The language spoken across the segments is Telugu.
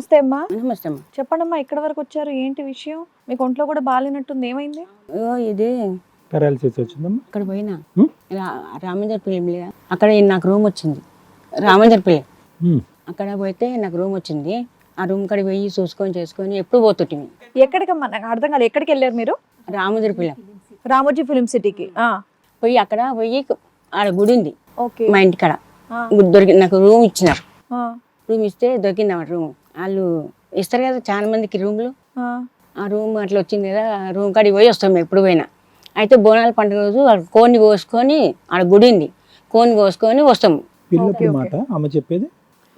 నమస్తే అమ్మా. నమస్తే అమ్మ. చెప్పండమ్మా, ఇక్కడ వరకు వచ్చారు, ఏంటి విషయం? మీకు ఒంట్లో కూడా బాగాలేనట్టుంది, ఏమైంది? ఇది పారాలిసిస్ వచ్చిందమ్మా. అక్కడ పోయినా రామంజర్పల్లి అక్కడ నాకు రూమ్ వచ్చింది. రామంజర్పల్లి అక్కడ పోతే నాకు రూమ్ వచ్చింది. ఆ రూమ్ కాడికి పోయి చూసుకొని చేసుకొని ఎప్పుడు పోతుంటే ఎక్కడికమ్మా? నాకు అర్థం కాలేదు. ఎక్కడికి వెళ్ళారు మీరు? రామంజర్పల్లి రామోజీ ఫిలిం సిటీకి. పోయి అక్కడ పోయి ఆడ గుడి ఉంది ఓకే. మా ఇంటికాడ. దొరికి నాకు రూమ్ ఇచ్చినారు. రూమ్ ఇస్తే దొరికింది అన్నమాట రూమ్. వాళ్ళు ఇస్తారు కదా చాలా మందికి రూమ్లు. ఆ రూమ్ అట్లా వచ్చింది కదా, ఆ రూమ్ కాడికి పోయి వస్తాం ఎప్పుడు పోయినా. అయితే బోనాల పండుగ రోజు కోడిని కోసుకొని ఆడ గుడి ఉంది, కోడిని కోసుకొని వస్తాము. పెళ్ళప్పుడు మాట అమ్మ చెప్పేది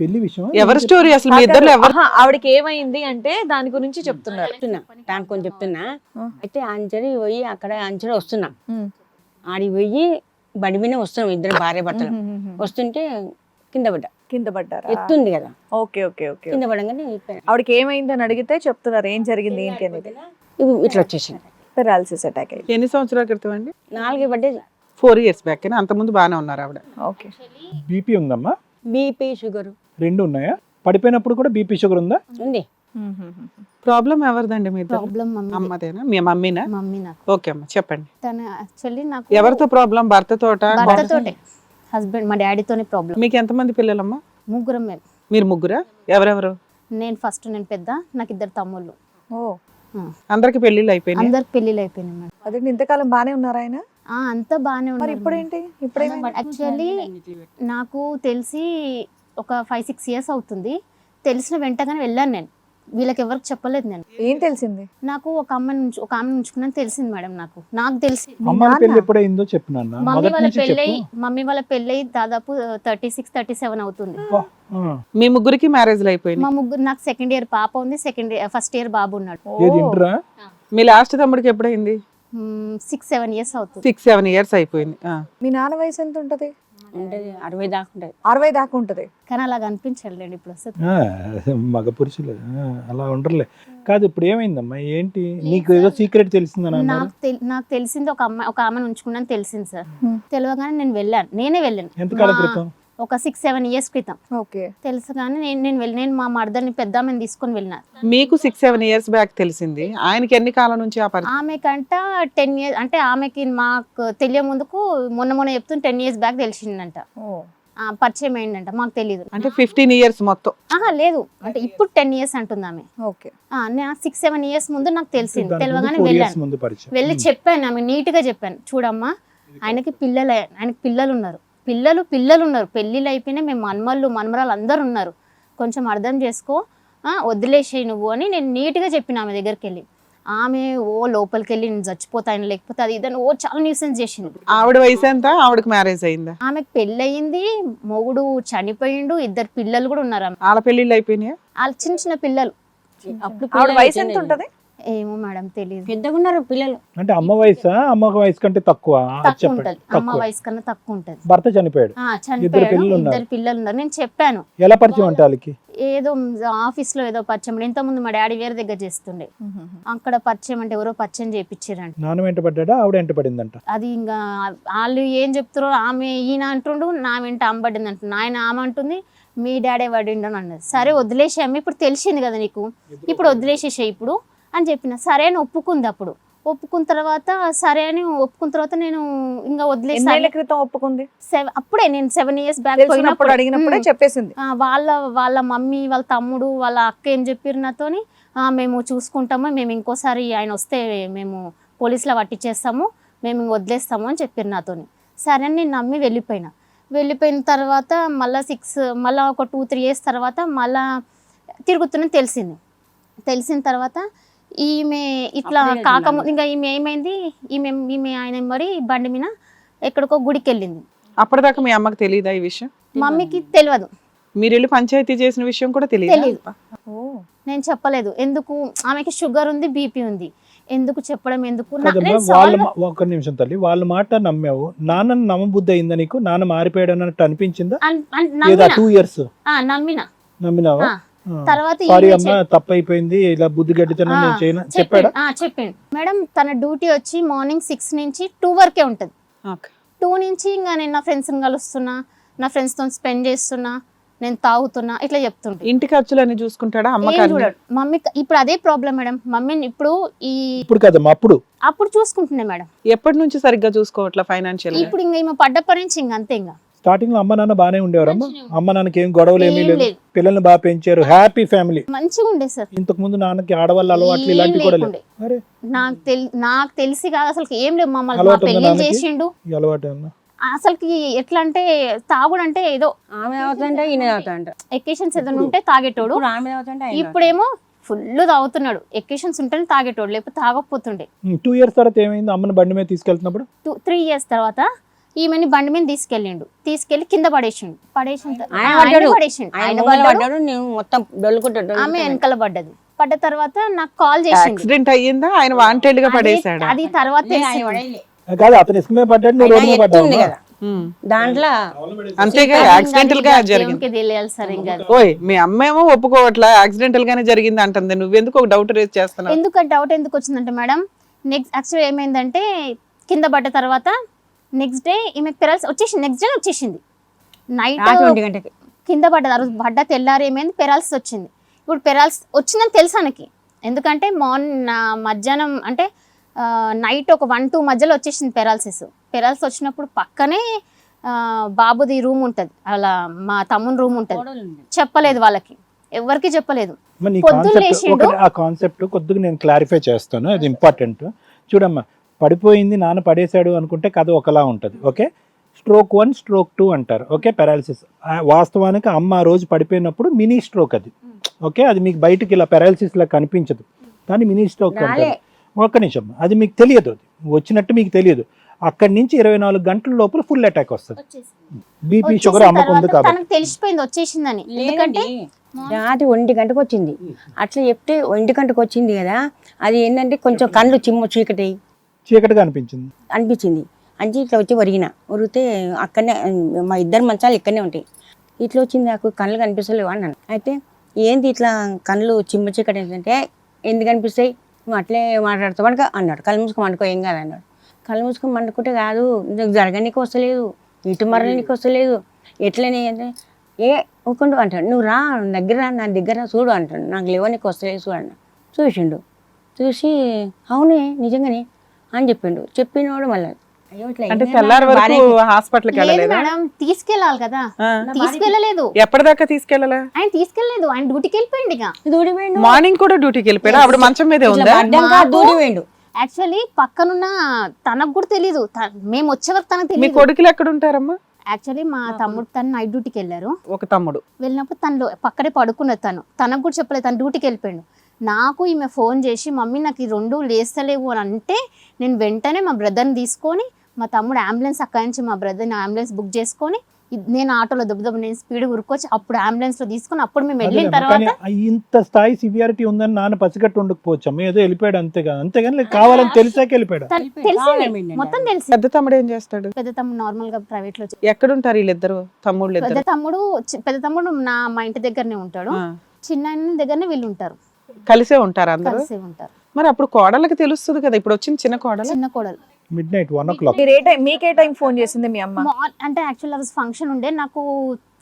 పెళ్లి విషయం. ఎవరి స్టోరీ అసలు? మీ ఇద్దరు ఎవరు? ఆవిడకి ఏమైంది అంటే దాని గురించి చెప్తున్నారు. దాని కొంచెం చెప్తున్నా. అయితే అంచడి పోయి అక్కడ అంచడి వస్తున్నా. ఆడికి పోయి బండి మీద వస్తున్నాం, ఇద్దరు భార్య భర్తలు వస్తుంటే కింద పడ్డారా? ఎత్తుంది కదా. Okay okay okay. కింద పడంగానే ఆవిడకి ఏమైంది అని అడిగితే చెప్తున్నారు ఏం జరిగింది ఏంటి అనేది. ఇట్లా వచ్చేసింది. పెరాలసిస్ అటాక్ అయ్యి. ఎన్ని సంవత్సరాల క్రితం అండి? 4 పడ్డేది. 4 years బ్యాక్. అంతకుముందు బాగానే ఉన్నారు ఆవిడ. ఓకే. బీపీ ఉందమ్మా? బీపీ షుగర్ రెండు ఉన్నాయా? పడిపోయినప్పుడు కూడా బీపీ షుగర్ ఉందా? ఉంది. ప్రాబ్లం ఎవరిదండి? మీ ఇద్దరు? ప్రాబ్లం అమ్మదేనా? మీ మమ్మీనా? మమ్మీ నాకు. ఓకే అమ్మ చెప్పండి. తను యాక్చువల్లీ నాకు ఎవరితో ప్రాబ్లం? భర్తతోట? భర్తతోటే, హస్బెండ్ మా డాడీతోనే ప్రాబ్లం. మీకు ఎంతమంది పిల్లలమ్మా? ముగ్గురం మేము. మీరు ముగ్గురా? ఎవరెవరు? నేను పెద్ద, నాకు 2 తమ్ముళ్ళు. ఓ, అందరికి పెళ్లిళ్ళు అయిపోయినాయి? అందరికి పెళ్లిళ్ళు అయిపోయినాయి మేడం. అదే ఇంతకాలం బానే ఉన్నారా ఆయన? అంతా బాగానే మరి ఉన్నారు. ఇప్పుడేంటి? ఇప్పుడేమో యాక్చువల్లీ నాకు తెలిసి ఒక 5-6 years అవుతుంది. తెలిసిన వెంటనే వెళ్ళాను నేను. వీళ్ళకి ఎవరికి చెప్పలేదు నేను. ఏం తెలిసింది? నాకు ఒక ఆమె ఉంచుకున్నాను తెలిసింది మేడం. నాకు తెలిసి అమ్మ పెళ్లి ఎప్పుడైందో చెప్పు నాన్న. మమ్మీ వాళ్ళ పెళ్ళై దాదాపు 36-37 అవుతుంది. మీ ముగ్గురికి మ్యారేజ్లు అయిపోయినాయి? మా ముగ్గురు, నాకు 2nd year పాప ఉంది, ఫస్ట్ ఇయర్ బాబు ఉన్నాడు. ఏది ఇంటరా? మీ లాస్ట్ తమ్ముడికి ఎప్పుడైంది? 6-7 years అవుతుంది. 6-7 years అయిపోయింది. మీ నాన్న వయసు ఎంత ఉంటది? 60 దాకా ఉంటుంది. 60 దాకా ఉంటది. కానీ అలాగ అనిపించలేండి ఇప్పుడు వస్తుంది. మగ పురుషులు అలా ఉండరులే. కాదు, ఇప్పుడు ఏమైందమ్మా? ఏంటి నీకు ఏదో సీక్రెట్ తెలిసిందని అన్నారు? నాకు తెలిసింది ఒక ఆమెను ఉంచుకున్నాను తెలిసింది సార్. తెలియగానే నేనే వెళ్ళాను. ఎంతకాలం క్రితం? ఒక 6-7 years క్రితం. ఓకే. తెలుసు కానీ నేను మా మర్దర్ని పెద్ద ఆమెను తీసుకొని వెళ్ళినా. మీకు 6-7 years బ్యాక్ తెలిసింది. ఆయనకి ఎన్ని కాలం నుంచి ఆ పరిచయం? ఆమెకంట 10 years, అంటే ఆమెకి మాకు తెలియ ముందుకు మొన్న చెప్తున్న 10 years బ్యాక్ తెలిసిందంట. పరిచయం అయిందంట, మాకు తెలియదు. అంటే 15 years మొత్తం? లేదు, అంటే ఇప్పుడు 10 years అంటుంది ఆమె. ఓకే. 6-7 years ముందు నాకు తెలిసింది. తెలియగానే వెళ్ళి చెప్పాను ఆమె, నీట్ గా చెప్పాను, చూడమ్మా ఆయనకి పిల్లలు ఉన్నారు, పెళ్ళిళ్ళు అయిపోయినా, మేము మనమరాలు అందరు ఉన్నారు, కొంచెం అర్థం చేసుకో, వదిలేసేయి నువ్వు అని నేను నీట్గా చెప్పిన ఆమె దగ్గరికి వెళ్ళి. ఆమె లోపలికి వెళ్ళి నేను చచ్చిపోతాను లేకపోతే అది ఇదని చాలా న్యూసెన్స్ చేసింది. ఆవిడ వయసు ఎంత? ఆవిడకి మ్యారేజ్ అయిందా? ఆమెకు పెళ్ళయింది, మొగుడు చనిపోయిండు, 2 పిల్లలు కూడా ఉన్నారు. వాళ్ళ పెళ్ళిళ్ళు అయిపోయినాయి? వాళ్ళ చిన్న పిల్లలు. ఆవిడ వయసు ఎంత ఉంటది? ఏమో మేడం తెలియదు. పెద్దగా ఉన్నారు పిల్లలు. అంటే అమ్మ వయసా? అమ్మ వయసు కంటే తక్కువ ఉంటది. అమ్మ వయసు కన్నా తక్కువ ఉంటది. భర్త చనిపోయాడు, 2 పిల్లలు ఉన్నారు. నేను చెప్పాను. ఎలా పరిచయం అంటే వాళ్ళకి? ఏదో ఆఫీస్ లో ఏదో పరిచయం. ఇంతకుముందు మా డాడీ వేరే దగ్గర చేస్తుండే, అక్కడ పరిచయం అంటే ఎవరో పరిచయం చేయించారంట. నాన్న వెంట పడ్డా, ఆవిడ వెంట పడిందంట. అది ఇంకా వాళ్ళు ఏం చెప్తారో, ఆమె ఈయన అంటుండు, నా వెంట ఆమె పడింది అంటుంది. ఆమె అంటుంది మీ డాడీ పడిండు అని అన్నది. సరే వదిలేసాము, ఇప్పుడు తెలిసింది కదా నీకు, ఇప్పుడు వదిలేసేసే ఇప్పుడు అని చెప్పిన. సరే అని ఒప్పుకుంది. ఒప్పుకున్న తర్వాత నేను ఇంకా వదిలేసాను. క్రితం ఒప్పుకుంది? అప్పుడే నేను 7 years బ్యాక్ అడిగినప్పుడే చెప్పేసింది. వాళ్ళ మమ్మీ, వాళ్ళ తమ్ముడు, వాళ్ళ అక్క ఏం చెప్పారు నాతోని, మేము చూసుకుంటాము, మేము ఇంకోసారి ఆయన వస్తే మేము పోలీసులో పట్టించేస్తాము, మేము వదిలేస్తాము అని చెప్పారు నాతోని. సరే అని నేను నమ్మి వెళ్ళిపోయిన తర్వాత మళ్ళీ ఒక 2-3 years తర్వాత మళ్ళా తిరుగుతున్నది తెలిసిన తర్వాత ఈమె ఇట్లా కాకముందు ఇంకా ఈమె ఏమైంది, ఈమె ఆయన మరి బండి మీద ఎక్కడికో గుడికి వెళ్ళింది. అప్పటిదాకా మీ అమ్మకి తెలియదా ఈ విషయం? మమ్మీకి తెలియదు. మీరు వెళ్ళి పంచాయతీ చేసిన విషయం కూడా తెలియదు. నేను చెప్పలేదు. ఎందుకు? ఆమెకి షుగర్ ఉంది, బీపీ ఉంది, ఎందుకు చెప్పడం? ఎందుకు? ఒక్క నిమిషం తల్లి, వాళ్ళ మాట నమ్మావు, నాన్న నమ్మబుద్ధి అయిందా నీకు? నాన్న మారిపోయాడు అన్నట్టు అనిపించిందా? 2 years నమ్మినావా? తర్వాత తప్పైపోయింది, ఇలా బుద్ధి గడ్డితనం చెప్పాడు. మేడం తన డ్యూటీ వచ్చి మార్నింగ్ 6 నుంచి 2 వరకే ఉంటది. 2 నుంచి ఇంకా నేను నా ఫ్రెండ్స్ కలుస్తున్నా, నా ఫ్రెండ్స్ తో స్పెండ్ చేస్తున్నా, నేను తాగుతున్నా ఇట్లా చెప్తుంటే. ఇంటి ఖర్చులన్నీ చూసుకుంటాడా ఏం అమ్మకాన్ని? చూడడు. మమ్మీ ఇప్పుడు అదే ప్రాబ్లం మేడం. మమ్మీని ఇప్పుడు ఇప్పుడు కదమ్మా అప్పుడు చూసుకుంటున్నా మేడం. ఎప్పటి నుంచి సరిగ్గా చూసుకోవట్లా ఫైనాన్షియల్ గా? ఇప్పుడు ఇంకా ఈమె పడ్డప్పటి నుంచి ఇంక అంతే. ఇంకా స్టార్టింగ్ లో అమ్మ నాన్న బానే ఉండేవారమ్మా? అమ్మ నాన్నకి ఏం గొడవలు ఏమీ ఏం లేదు, లేదు. పిల్లల్ని బాగా పెంచారు, హ్యాపీ ఫ్యామిలీ. మంచిగా ఉండే సార్. ఇంతకు ముందు నాన్నకి ఆడవాళ్ళ అలవాట్లు ఇలాంటివి కూడా లేవు. అరే నాకు తెలిసి కాదు అసలు ఏం లేవు. మమ్మల్ని మా అలవాటు ఉందా పెళ్లి నాన్నకి? చేసిండు. ఈ అలవాటు ఏమన్నా? అసలుకి ఎట్లా అంటే తాగుడు అంటే ఏదో ఆమె అవుతుంటే ఈయన అవుతాంట. ఎకేషన్స్ ఏదైనా ఉంటే తాగేటోడు. ఇప్పుడు ఆమె అవుతుంటే ఆయన ఇప్పుడేమో ఫుల్ తాగుతున్నాడు. ఎకేషన్స్ ఉంటేనే తాగేటోడు, లేకపోతే తాగకపోతుండే. 2 years తర్వాత ఏమైంది? అమ్మని బండి మీద తీసుకెళ్తున్నప్పుడు 3 years తర్వాత ఈమెని బండి మీద తీసుకెళ్లి కింద పడేసిండు. ఆయన పడ్డాడు. ఆయన ముంగల పడ్డాడు, నేను మొత్తం డొల్లుకుంటాడు. ఆమె వెనకాల పడ్డది. పడ్డ తర్వాత నాకు కాల్ చేసిండు. యాక్సిడెంట్ అయ్యిందా? ఆయన వాంటెడ్ గా పడేశాడు. అది తర్వాత తెలిసింది. కాదు, అతను ఇసుక పడ్డాడు, నువ్వు రోడ్డు మీద పడ్డావు. కదా దాంట్లో అంతేగా యాక్సిడెంటల్ గా జరిగింది. దేవునికి తెలియాలి సార్. ఇంకా ఓయ్ మీ అమ్మేమో ఒప్పుకోవట్లా, యాక్సిడెంటల్ గానే జరిగింది అంటుంది. నువ్వెందుకు ఒక డౌట్ రేజ్ చేస్తున్నావు? ఎందుకు డౌట్ ఎందుకు వచ్చిందంటే మేడం, నెక్స్ట్ యాక్చువల్ ఏమైందంటే కింద పడ్డ తర్వాత నెక్స్ట్ డే ఈమె పెరల్స్ వచ్చేసింది. నెక్స్ట్ డే వచ్చేసింది నైట్ 20 గంటకి కింద పడ్డది. ఆ రోజు పడ్డ తెల్లారి ఏమైంది, పెరాల్స్ వచ్చింది. ఇప్పుడు పెరాల్స్ వచ్చిందని తెలుసు ఆయనకి. ఎందుకంటే మధ్యాహ్నం అంటే నైట్ ఒక 1-2 మధ్యలో వచ్చేసింది పెరాల్స్ వచ్చినప్పుడు పక్కనే బాబుది రూమ్ ఉంటుంది, అలా మా తమ్ముని రూమ్ ఉంటుంది. చెప్పలేదు వాళ్ళకి, ఎవరికి చెప్పలేదు. మరి నీ పొద్దున్న కాన్సెప్ట్ లేచిండు. ఆ కాన్సెప్ట్ కొద్దిగా నేను క్లారిఫై చేస్తాను, అది ఇంపార్టెంట్. చూడమ్మా, పడిపోయింది నాన్న పడేశాడు అనుకుంటే కథ ఒకలా ఉంటుంది. ఓకే, స్ట్రోక్ 1 స్ట్రోక్ 2 అంటారు. Okay, paralysis. వాస్తవానికి అమ్మ ఆ రోజు పడిపోయినప్పుడు మినీ స్ట్రోక్ అది. ఓకే, అది మీకు బయటకి ఇలా పారాలిసిస్ లా కనిపించదు, కానీ మినీ స్ట్రోక్ అంటారు. ఒక్క నిమిషం, అది మీకు తెలియదు, అది వచ్చినట్టు మీకు తెలియదు. అక్కడి నుంచి 24 గంటల లోపల ఫుల్ అటాక్ వస్తుంది. బీపీ షుగర్ అమ్మకు ఉంది కాబట్టి తనకు తెలిసిపోయింది వచ్చేసిందని. ఎందుకంటే రాత్రి 1 గంటకు వచ్చింది. అట్లా చెప్తే 1 గంటకు వచ్చింది కదా, అది ఏంటంటే కొంచెం కళ్ళు చీకటిగా అనిపించింది. అంటే ఇట్లా వచ్చి ఒరిగితే అక్కడనే మా ఇద్దరు మంచాలు ఇక్కడనే ఉంటాయి. ఇట్లా వచ్చింది, నాకు కళ్ళు కనిపిస్తలేవు అన్నాను. అయితే ఏంది ఇట్లా కళ్ళు చీకటి ఏంటంటే, ఎందుకు కనిపిస్తాయి, నువ్వు అట్లే మాట్లాడుతావు అనుక అన్నాడు. కళ్ళు మూసుకొని వండుకో, ఏం కాదు అన్నాడు. కళ్ళు మూసుకొని వండుకుంటే కాదు, నీకు జరగనీకి వస్తలేదు, ఇటు మరలనీకి వస్తలేదు, ఎట్లనే అంటే ఊకుండు అంటాడు. నువ్వు రా నా దగ్గర చూడు అంటాడు. నాకు లేవనీకి వస్తలేదు చూడు అన్న. చూసిండు, చూసి అవునే నిజంగానే అని చెప్పిండు. చెప్పినోడు మళ్ళీ అంటే తెల్లారి వరకు హాస్పిటల్కి వెళ్ళలేదా? మేడం తీసుకెళ్ళాలి కదా, తీసుకెళ్ళలేదు. ఎప్పటిదాకా తీసుకెళ్ళాలా? ఆయన తీసుకెళ్ళలేదు, ఆయన డ్యూటీకి వెళ్ళిపోయింది. ఇక మార్నింగ్ కూడా డ్యూటీకి వెళ్ళిపోయాడు. అప్పుడు మంచం మీదే ఉందా? యాక్చువల్లీ పక్కనున్న తనకు కూడా తెలీదు, మేము వచ్చే వరకు తనకు మీ తెలియదు. కొడుకులు ఎక్కడ ఉంటారమ్మా? యాక్చువల్లీ మా తమ్ముడు తను నైట్ డ్యూటీకి వెళ్ళారు. ఒక తమ్ముడు వెళ్ళినప్పుడు తనలో పక్కనే పడుకున్నది. తనకు కూడా చెప్పలేదు, తను డ్యూటీకి వెళ్ళిపోయాడు. నాకు ఈమె ఫోన్ చేసి మమ్మీ నాకు ఈ 2 లేస్తలేవు అని అంటే, నేను వెంటనే మా బ్రదర్ని తీసుకొని, మా తమ్ముడు అంబులెన్స్ అక్కడి నుంచి మా బ్రదర్ని అంబులెన్స్ బుక్ చేసుకొని, నేను ఆటోలో దెబ్బ నేను స్పీడ్ ఉరుకొచ్చి అప్పుడు అంబులెన్స్ లో తీసుకొని అప్పుడు మేము వెళ్ళిన తర్వాత ఇంత స్థాయి సివియారిటీ ఉందని నాన్న పసిగట్టు ఉండకపోవచ్చు. ఏదో వెళ్ళిపోయాడు అంతేగాని కావాలని తెలిసాక వెళ్ళిపోయాడు. తెలిసి మొత్తం తెలిసి. పెద్ద తమ్ముడు ఏం చేస్తాడు? పెద్ద తమ్ముడు నార్మల్ గా ప్రైవేట్ లో. ఎక్కడుంటారు వీళ్ళిద్దరు తమ్ముళ్ళు? పెద్ద తమ్ముడు మా ఇంటి దగ్గరనే ఉంటాడు, చిన్న దగ్గరనే వీళ్ళు ఉంటారు. కలిసే ఉంటారు అందరూ? కలిసే ఉంటారు. మరి అప్పుడు కోడళ్ళకి తెలుస్తుంది కదా, ఇప్పుడు వచ్చింది చిన్న కోడలు. midnight 1 o'clock. మీకే టైం ఫోన్ చేసింది మీ అమ్మ? అంటే యాక్చువల్ రోజు ఫంక్షన్ ఉండే, నాకు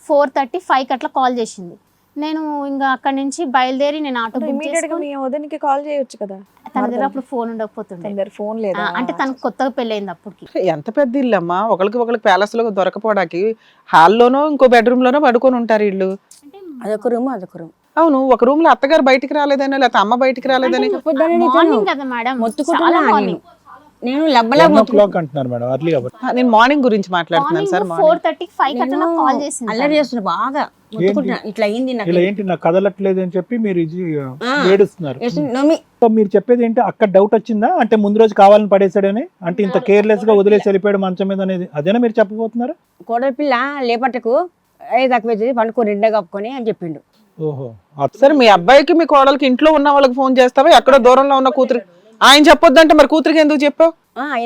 4:30-5 అట్లా కాల్ చేసింది. నేను ఇంకా అక్కడ నుంచి బయలుదేరి నేను ఆటో ఇమీడియట్ గా మీ వదినికి కాల్ చేయొచ్చు కదా. తన దగ్గర అప్పుడు ఫోన్ ఉండకపోతుండే. ఫోన్ లేదా? అంటే తనకు కొత్తగా పెళ్ళయింది అప్పటికి. ఎంత పెద్ద ఇల్లు అమ్మా, ఒకరికి ప్యాలెస్ లో దొరకపోవడానికి హాల్లోనో ఇంకో బెడ్రూమ్ లోనో పడుకొని ఉంటారు ఇల్లు. అదొక రూమ్. అవును, ఒక రూమ్ లో అత్తగారు బయటికి రాలేదని, లేకపోతే అమ్మ బయటికి రాలేదని. మార్నింగ్ కదా మేడం, నేను 1 o'clock అంటున్నారు మేడం, అర్లీ కాబట్టి. నేను మార్నింగ్ గురించి మాట్లాడుతున్నాను సార్. 4:30-5 అట్లా నాకు కాల్ చేసింది. అల్లరి చేస్తున్నా బాగా, ఇట్లా అయింది నాకు, ఇలా ఏంటి నాకు కదలట్లేదు అని చెప్పి మీరు ఏడుస్తున్నారు. నమ్మి మీరు చెప్పేది ఏంటి, అక్కడ డౌట్ వచ్చిందా అంటే ముందు రోజు కావాలని పడేసాడని, అంటే ఇంత కేర్లెస్ గా వదిలేసి వెళ్ళిపోయాడు మంచం మీద అనేది, అదేనా మీరు చెప్పబోతున్నారు? కోడలి పిల్ల లేపట్టకు తక్కువ పండుకో 2 కప్పుకొని అని చెప్పిండు. ఓహో, సరే మీ అబ్బాయికి మీ కోడలికి ఇంట్లో ఉన్న వాళ్ళకి ఫోన్ చేస్తావా? ఎక్కడో దూరంలో ఉన్న కూతురు ఆయన చెప్పొద్దంటే మరి కూతురికి ఎందుకు చెప్పావు?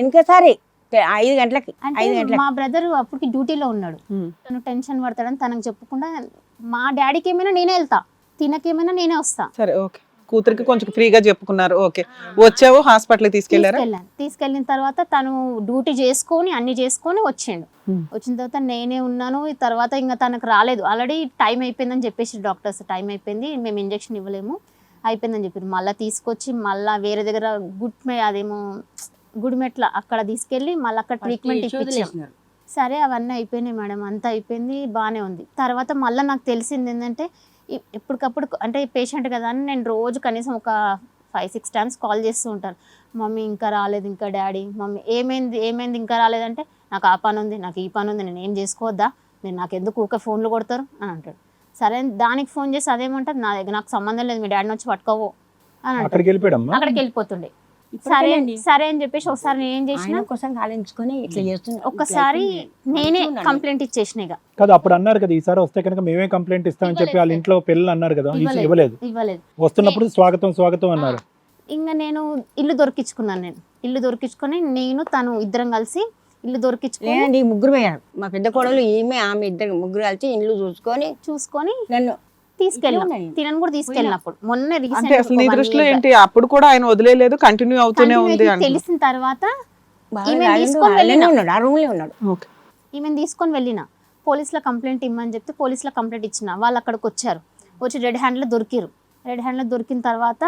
ఎందుకోసారి 5 గంటలకి మా బ్రదర్ అప్పటికి డ్యూటీలో ఉన్నాడు, తను టెన్షన్ పడతాడని తనకు చెప్పకుండా, మా డాడీకి ఏమైనా నేనే వెళ్తా, తినకేమైనా నేనే వస్తా. సరే ఓకే. కూతురికి కొంచెం ఫ్రీగా చెప్పుకున్నారు. ఓకే, వచ్చావు హాస్పిటల్కి తీసుకెళ్లారా? తీసుకెళ్ళిన తర్వాత తను డ్యూటీ చేసుకొని అన్ని చేసుకొని వచ్చిండు. వచ్చిన తర్వాత నేనే ఉన్నాను. ఈ తర్వాత ఇంకా తనకు రాలేదు, ఆల్రెడీ టైం అయిపోయిందని చెప్పేసి డాక్టర్స్, టైం అయిపోయింది, మేము ఇంజెక్షన్ ఇవ్వలేము, అయిపోయిందని చెప్పారు. మళ్ళీ తీసుకొచ్చి మళ్ళీ వేరే దగ్గర గుడిమెట్ల అక్కడ తీసుకెళ్ళి మళ్ళీ అక్కడ ట్రీట్మెంట్ ఇప్పించాం. సరే అవన్నీ అయిపోయినాయి మేడం, అంతా అయిపోయింది, బాగానే ఉంది. తర్వాత మళ్ళీ నాకు తెలిసింది ఏంటంటే ఎప్పటికప్పుడు అంటే పేషెంట్ కదా అని నేను రోజు కనీసం ఒక 5-6 టైమ్స్ కాల్ చేస్తూ ఉంటాను. మమ్మీ ఇంకా రాలేదు, ఇంకా డాడీ మమ్మీ ఏమైంది ఇంకా రాలేదంటే నాకు ఆ పని ఉంది, నాకు ఈ పని ఉంది, నేను ఏం చేసుకోవద్దా, మీరు నాకు ఎందుకు ఊకే ఫోన్లు కొడతారు అని అంటాడు. సరే దానికి ఫోన్ చేసి అదేమంటారు, నా దగ్గర నాకు సంబంధం లేదు, మీ డాడీని వచ్చి పట్టుకోవో అని అంటాడు. అక్కడికి వెళ్ళిపోతుండే. సరే అని చెప్పేసి ఒకసారి నేను ఏం చేసిన ఒక్కసారి నేనే కంప్లైంట్ ఇచ్చేసిన. ఇక కాదు అప్పుడు అన్నారు కదా ఈసారి వస్తే కనుక మేమే కంప్లైంట్ ఇస్తామని చెప్పి వాళ్ళ ఇంట్లో పిల్లలు అన్నారు కదా, ఇవ్వలేదు. వస్తున్నప్పుడు స్వాగతం అన్నారు. ఇంకా నేను ఇల్లు దొరికించుకుని నేను తను ఇద్దరం కలిసి ఇల్లు దొరికించుకొని ముగ్గురు పోయారు. మా పెద్ద కోడలు ఆమె ఇద్దరు ముగ్గురు కలిసి ఇల్లు చూసుకొని నన్ను తీసుకెళ్ళాం. తినను కూడా తీసుకెళ్ళినప్పుడు మొన్న అంటే అసలు నీ దృష్టిలో ఏంటి, అప్పుడు కూడా ఆయన వదిలేదు, కంటిన్యూ అవుతూనే ఉంది. తెలిసిన తర్వాత ఈమెను తీసుకొని వెళ్ళిన పోలీసుల కంప్లైంట్ ఇమ్మని చెప్తే పోలీసుల కంప్లైంట్ ఇచ్చిన. వాళ్ళు అక్కడికి వచ్చి రెడ్ హ్యాండ్లో దొరికిన తర్వాత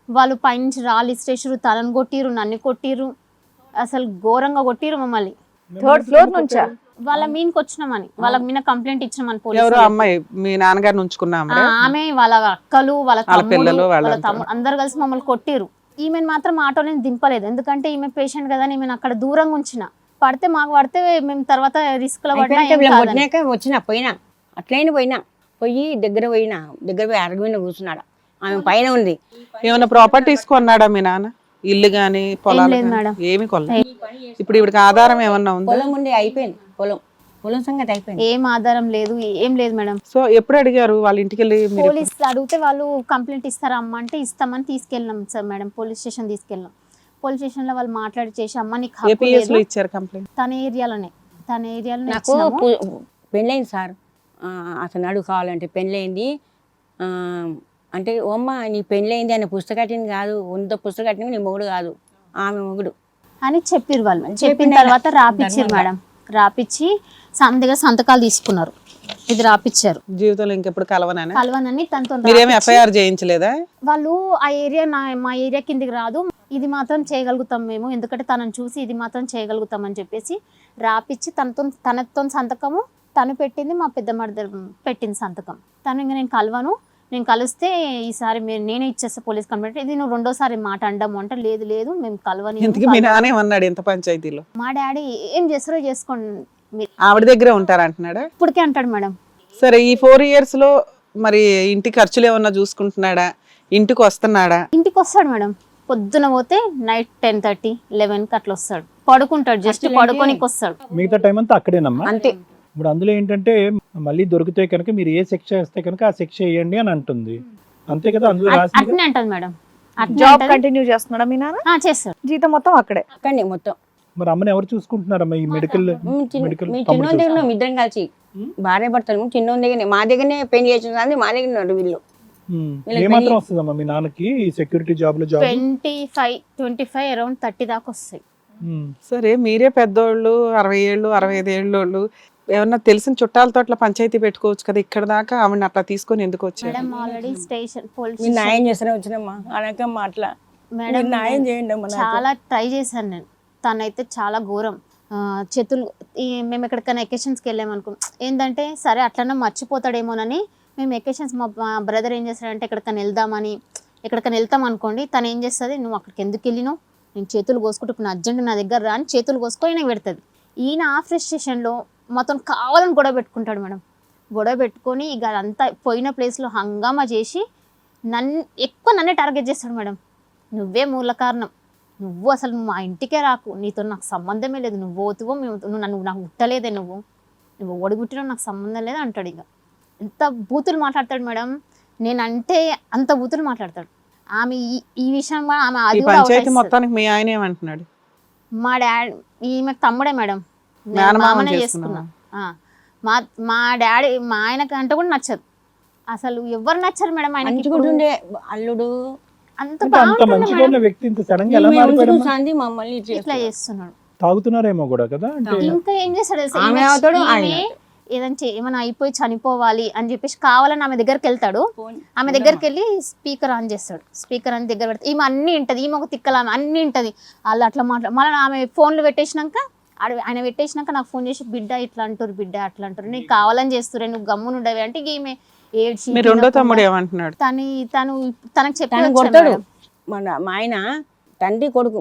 వాళ్ళు పైనుంచి రాళ్ళు ఇస్టేసారు, తలను కొట్టిరు, నన్ను కొట్టిరు, అసలు ఘోరంగా కొట్టిరు మమ్మల్ని. 3rd ఫ్లోర్ నుంచా? వాళ్ళ మీదకి వచ్చినామని, వాళ్ళ మీద కంప్లైంట్ ఇచ్చినామని ఎవరు అమ్మాయి మీ నాన్నగారిని ఉంచుకున్నాము, ఆమె వాళ్ళ అక్కలు వాళ్ళ తమ్ముడు అందరు కలిసి మమ్మల్ని కొట్టిరు. ఈమెను మాత్రం ఆటోని దింపలేదు, ఎందుకంటే ఈమె పేషెంట్ కదా, ఈమెను అక్కడ దూరంగా ఉంచిన. పడితే మేము తర్వాత రిస్క్ లో వచ్చిన పోయినా దగ్గర పోయి అరగమైన కూర్చున్నాడు. ఆమె పైన ఉంది. ఏమైనా ప్రాపర్టీస్ కొన్నాడా మీ నాన్న? ఇల్లు గాని పొలాలు ఏమి కొనలేదు. ఇప్పుడు ఇవిడికి ఆధారం ఏమన్నా ఉంది? పొలం ఉండి అయిపోయింది, పొలం సంగతి అయిపోయింది, ఏం ఆధారం లేదు, ఏం లేదు మేడం. సో ఎప్పుడు అడిగారు వాళ్ళ ఇంటికి వెళ్ళి? పోలీస్ అడిగితే వాళ్ళు కంప్లైంట్ ఇస్తారా అమ్మ అంటే ఇస్తామని తీసుకెళ్ళినాం సార్ మేడం, పోలీస్ స్టేషన్ తీసుకెళ్ళాం. పోలీస్ స్టేషన్ లో వాళ్ళు మాట్లాడి చేసి అమ్మ నీకు హక్కు లేదు, ఇచ్చారు కంప్లైంట్ తన ఏరియాలోనే నాకు పెళ్ళైంది సార్. అతను అడుగు కావాలంటే పెళ్ళైంది అంటే అమ్మ నీ పెళ్ళైంది అనే పుస్తకటిని కాదు, వంద పుస్తకటిని నీ మొగుడు కాదు, ఆమె మొగుడు అని చెప్పారు వాళ్ళు. చెప్పిన తర్వాత రాపిచ్చారు మేడం, రాపిచ్చి దగ్గర సంతకాలు తీసుకున్నారు, ఇది రాపిచ్చారు. జీవితంలో ఇంకెప్పుడు కలవనని తనతో ఎఫ్ఐఆర్ చేయించలేదా? వాళ్ళు ఆ ఏరియా మా ఏరియా కిందికి రాదు, ఇది మాత్రం చేయగలుగుతాం మేము, ఎందుకంటే తనని చూసి ఇది మాత్రం చేయగలుగుతాం అని చెప్పేసి రాపిచ్చి తనతో సంతకము తను పెట్టింది, మా పెద్ద మర్దర్ పెట్టింది సంతకం. తను ఇంకా నేను కలిస్తే ఈసారి నేనే ఇచ్చేస్తా పోలీస్ కంప్లైంట్, ఇది నువ్వు రెండోసారి మాట అండము అంటే లేదు మేము కలవని. మీ నాన్న ఏమన్నాడు ఎంత పంచాయతీలో? మా డాడీ ఏం చేస్తారో చేసుకోండి, ఆవిడ దగ్గరే ఉంటారంటున్నాడా? ఇప్పటికే అంటాడు మేడం. సరే ఈ 4 years లో మరి ఇంటి ఖర్చులు ఏమన్నా చూసుకుంటున్నాడా? ఇంటికి వస్తున్నాడా? ఇంటికి వస్తాడు మేడం, పొద్దున పోతే నైట్ 10:30, 11 అట్లా వస్తాడు, పడుకుంటాడు, జస్ట్ పడుకోనికి వస్తాడు. మిగతా టైం అంతా అక్కడేనమ్మా? అంతే. ఇప్పుడు అందులో ఏంటంటే మళ్ళీ దొరికితే కనుక మీరు ఏ శిక్ష వేస్తే కనుక ఆ శిక్ష వేయండి అని అంటుంది, అంతే కదా? అందులో అట్నే అంటది మేడం. జాబ్ కంటిన్యూ చేస్తున్నాడా మీ నాన్న? చేస్తాడు, జీతం మొత్తం అక్కడే మొత్తం. మరి అమ్మని ఎవరు చూసుకుంటున్నారమ్మా ఈ మెడికల్? చిన్నోని దగ్గర ఇద్దరం కలిసి భార్య భర్తలు చిన్నోని దగ్గర మా దగ్గరనే పెళ్లి చేసిన మా దగ్గర ఉన్నారు వీళ్ళు. ఏమాత్రం వస్తుందమ్మా మీ నాన్నకి ఈ సెక్యూరిటీ జాబ్ లో? 25 అరౌండ్ 30 దాకా వస్తాయి. సరే మీరే పెద్దోళ్ళు, 60 ఏళ్ళు 65 ఏళ్ళు, ఏమన్నా తెలిసిన చుట్టాలతో అట్లా పంచాయతీ పెట్టుకోవచ్చు కదా, ఇక్కడ దాకా ఆవిడ అట్లా తీసుకొని ఎందుకు వచ్చారు? ఆల్రెడీ స్టేషన్ న్యాయం చేస్తూనే వచ్చినమ్మా అనకమ్మా అట్లా మేడం, న్యాయం చేయండి అమ్మా. చాలా ట్రై చేశాను నేను, తనైతే చాలా ఘోరం. చేతులు మేము ఎక్కడికైనా ఎకేషన్స్కి వెళ్ళామనుకో ఏంటంటే సరే అట్లనే మర్చిపోతాడేమోనని మేము ఎకేషన్స్ మా బ్రదర్ ఏం చేస్తాడంటే ఎక్కడికైనా వెళ్తాం అనుకోండి, తను ఏం చేస్తుంది, నువ్వు అక్కడికి ఎందుకు వెళ్ళినావు, నేను చేతులు కోసుకుంటే ఇప్పుడు నా అర్జెంట్ నా దగ్గర రా అని చేతులు కోసుకొని నాకు పెడుతుంది. ఈయన ఆ ఫ్రస్ట్రేషన్లో మొత్తం కావాలని గొడవ పెట్టుకుంటాడు మేడం. గొడవ పెట్టుకొని ఇక అంతా పోయిన ప్లేస్లో హంగామా చేసి నన్నే టార్గెట్ చేస్తాడు మేడం. నువ్వే మూల కారణం, నువ్వు అసలు మా ఇంటికే రాకు, నీతో నాకు సంబంధమే లేదు, నువ్వు పోతువో నువ్వు నాకు గుట్టలేదే, నువ్వు ఓడిగుట్టినా నాకు సంబంధం లేదు అంటాడు. ఇక ఎంత బూతులు మాట్లాడతాడు మేడం, నేనంటే అంత బూతులు మాట్లాడతాడు. ఆమె ఈ విషయం ఆమె అది మొత్తానికి మీ ఆయన ఏమంటున్నాడు? మా డాడీ ఈమె తమ్ముడే మేడం, మామనే చేసుకున్నా. మా డాడీ మా ఆయనకి అంటే కూడా నచ్చదు, అసలు ఎవరు నచ్చారు మేడం ఆయనకి ఇప్పుడు? మంచిగుంటుండే అల్లుడు అంత అంటే అంత బాగుంటుండే మంచిగా మేడం. ఉన్న వ్యక్తి ఇంత సడన్ గా ఎలా మారిపోయాడు? సాంది మమ్మల్ని ఇట్లా చేస్తున్నాడు. తాగుతున్నారేమో కూడా కదా అంటే ఇంకా ఏం చేస్తాడు తెలుసా? ఆమె ఈమె- అవుతాడు, ఆయన ఈమె ఏదైనా ఏమైనా అయిపోయి చనిపోవాలి అని చెప్పేసి కావాలని ఆమె దగ్గరికి వెళ్తాడు. ఆమె దగ్గరికి వెళ్ళి స్పీకర్ ఆన్ చేస్తాడు. స్పీకర్ అని దగ్గర పెడతాడు. ఈమె అన్ని ఉంటది, ఈమె ఒక తిక్కల ఆమె అన్ని ఉంటది. వాళ్ళు అట్లా మళ్ళీ ఆమె ఫోన్లు పెట్టేసినాక ఆయన పెట్టేసినాక నాకు ఫోన్ చేసి బిడ్డ ఇట్లా అంటారు, బిడ్డ అట్లా అంటారు, నీకు కావాలని చేస్తురే, నువ్వు గమ్మున ఉండవి అంటే ఈమె ఏడ్చి మీ రెండో తమ్ముడు ఏమంటున్నాడు? తనకు చెప్పి కొడతాడు. మా ఆయన తండ్రి కొడుకు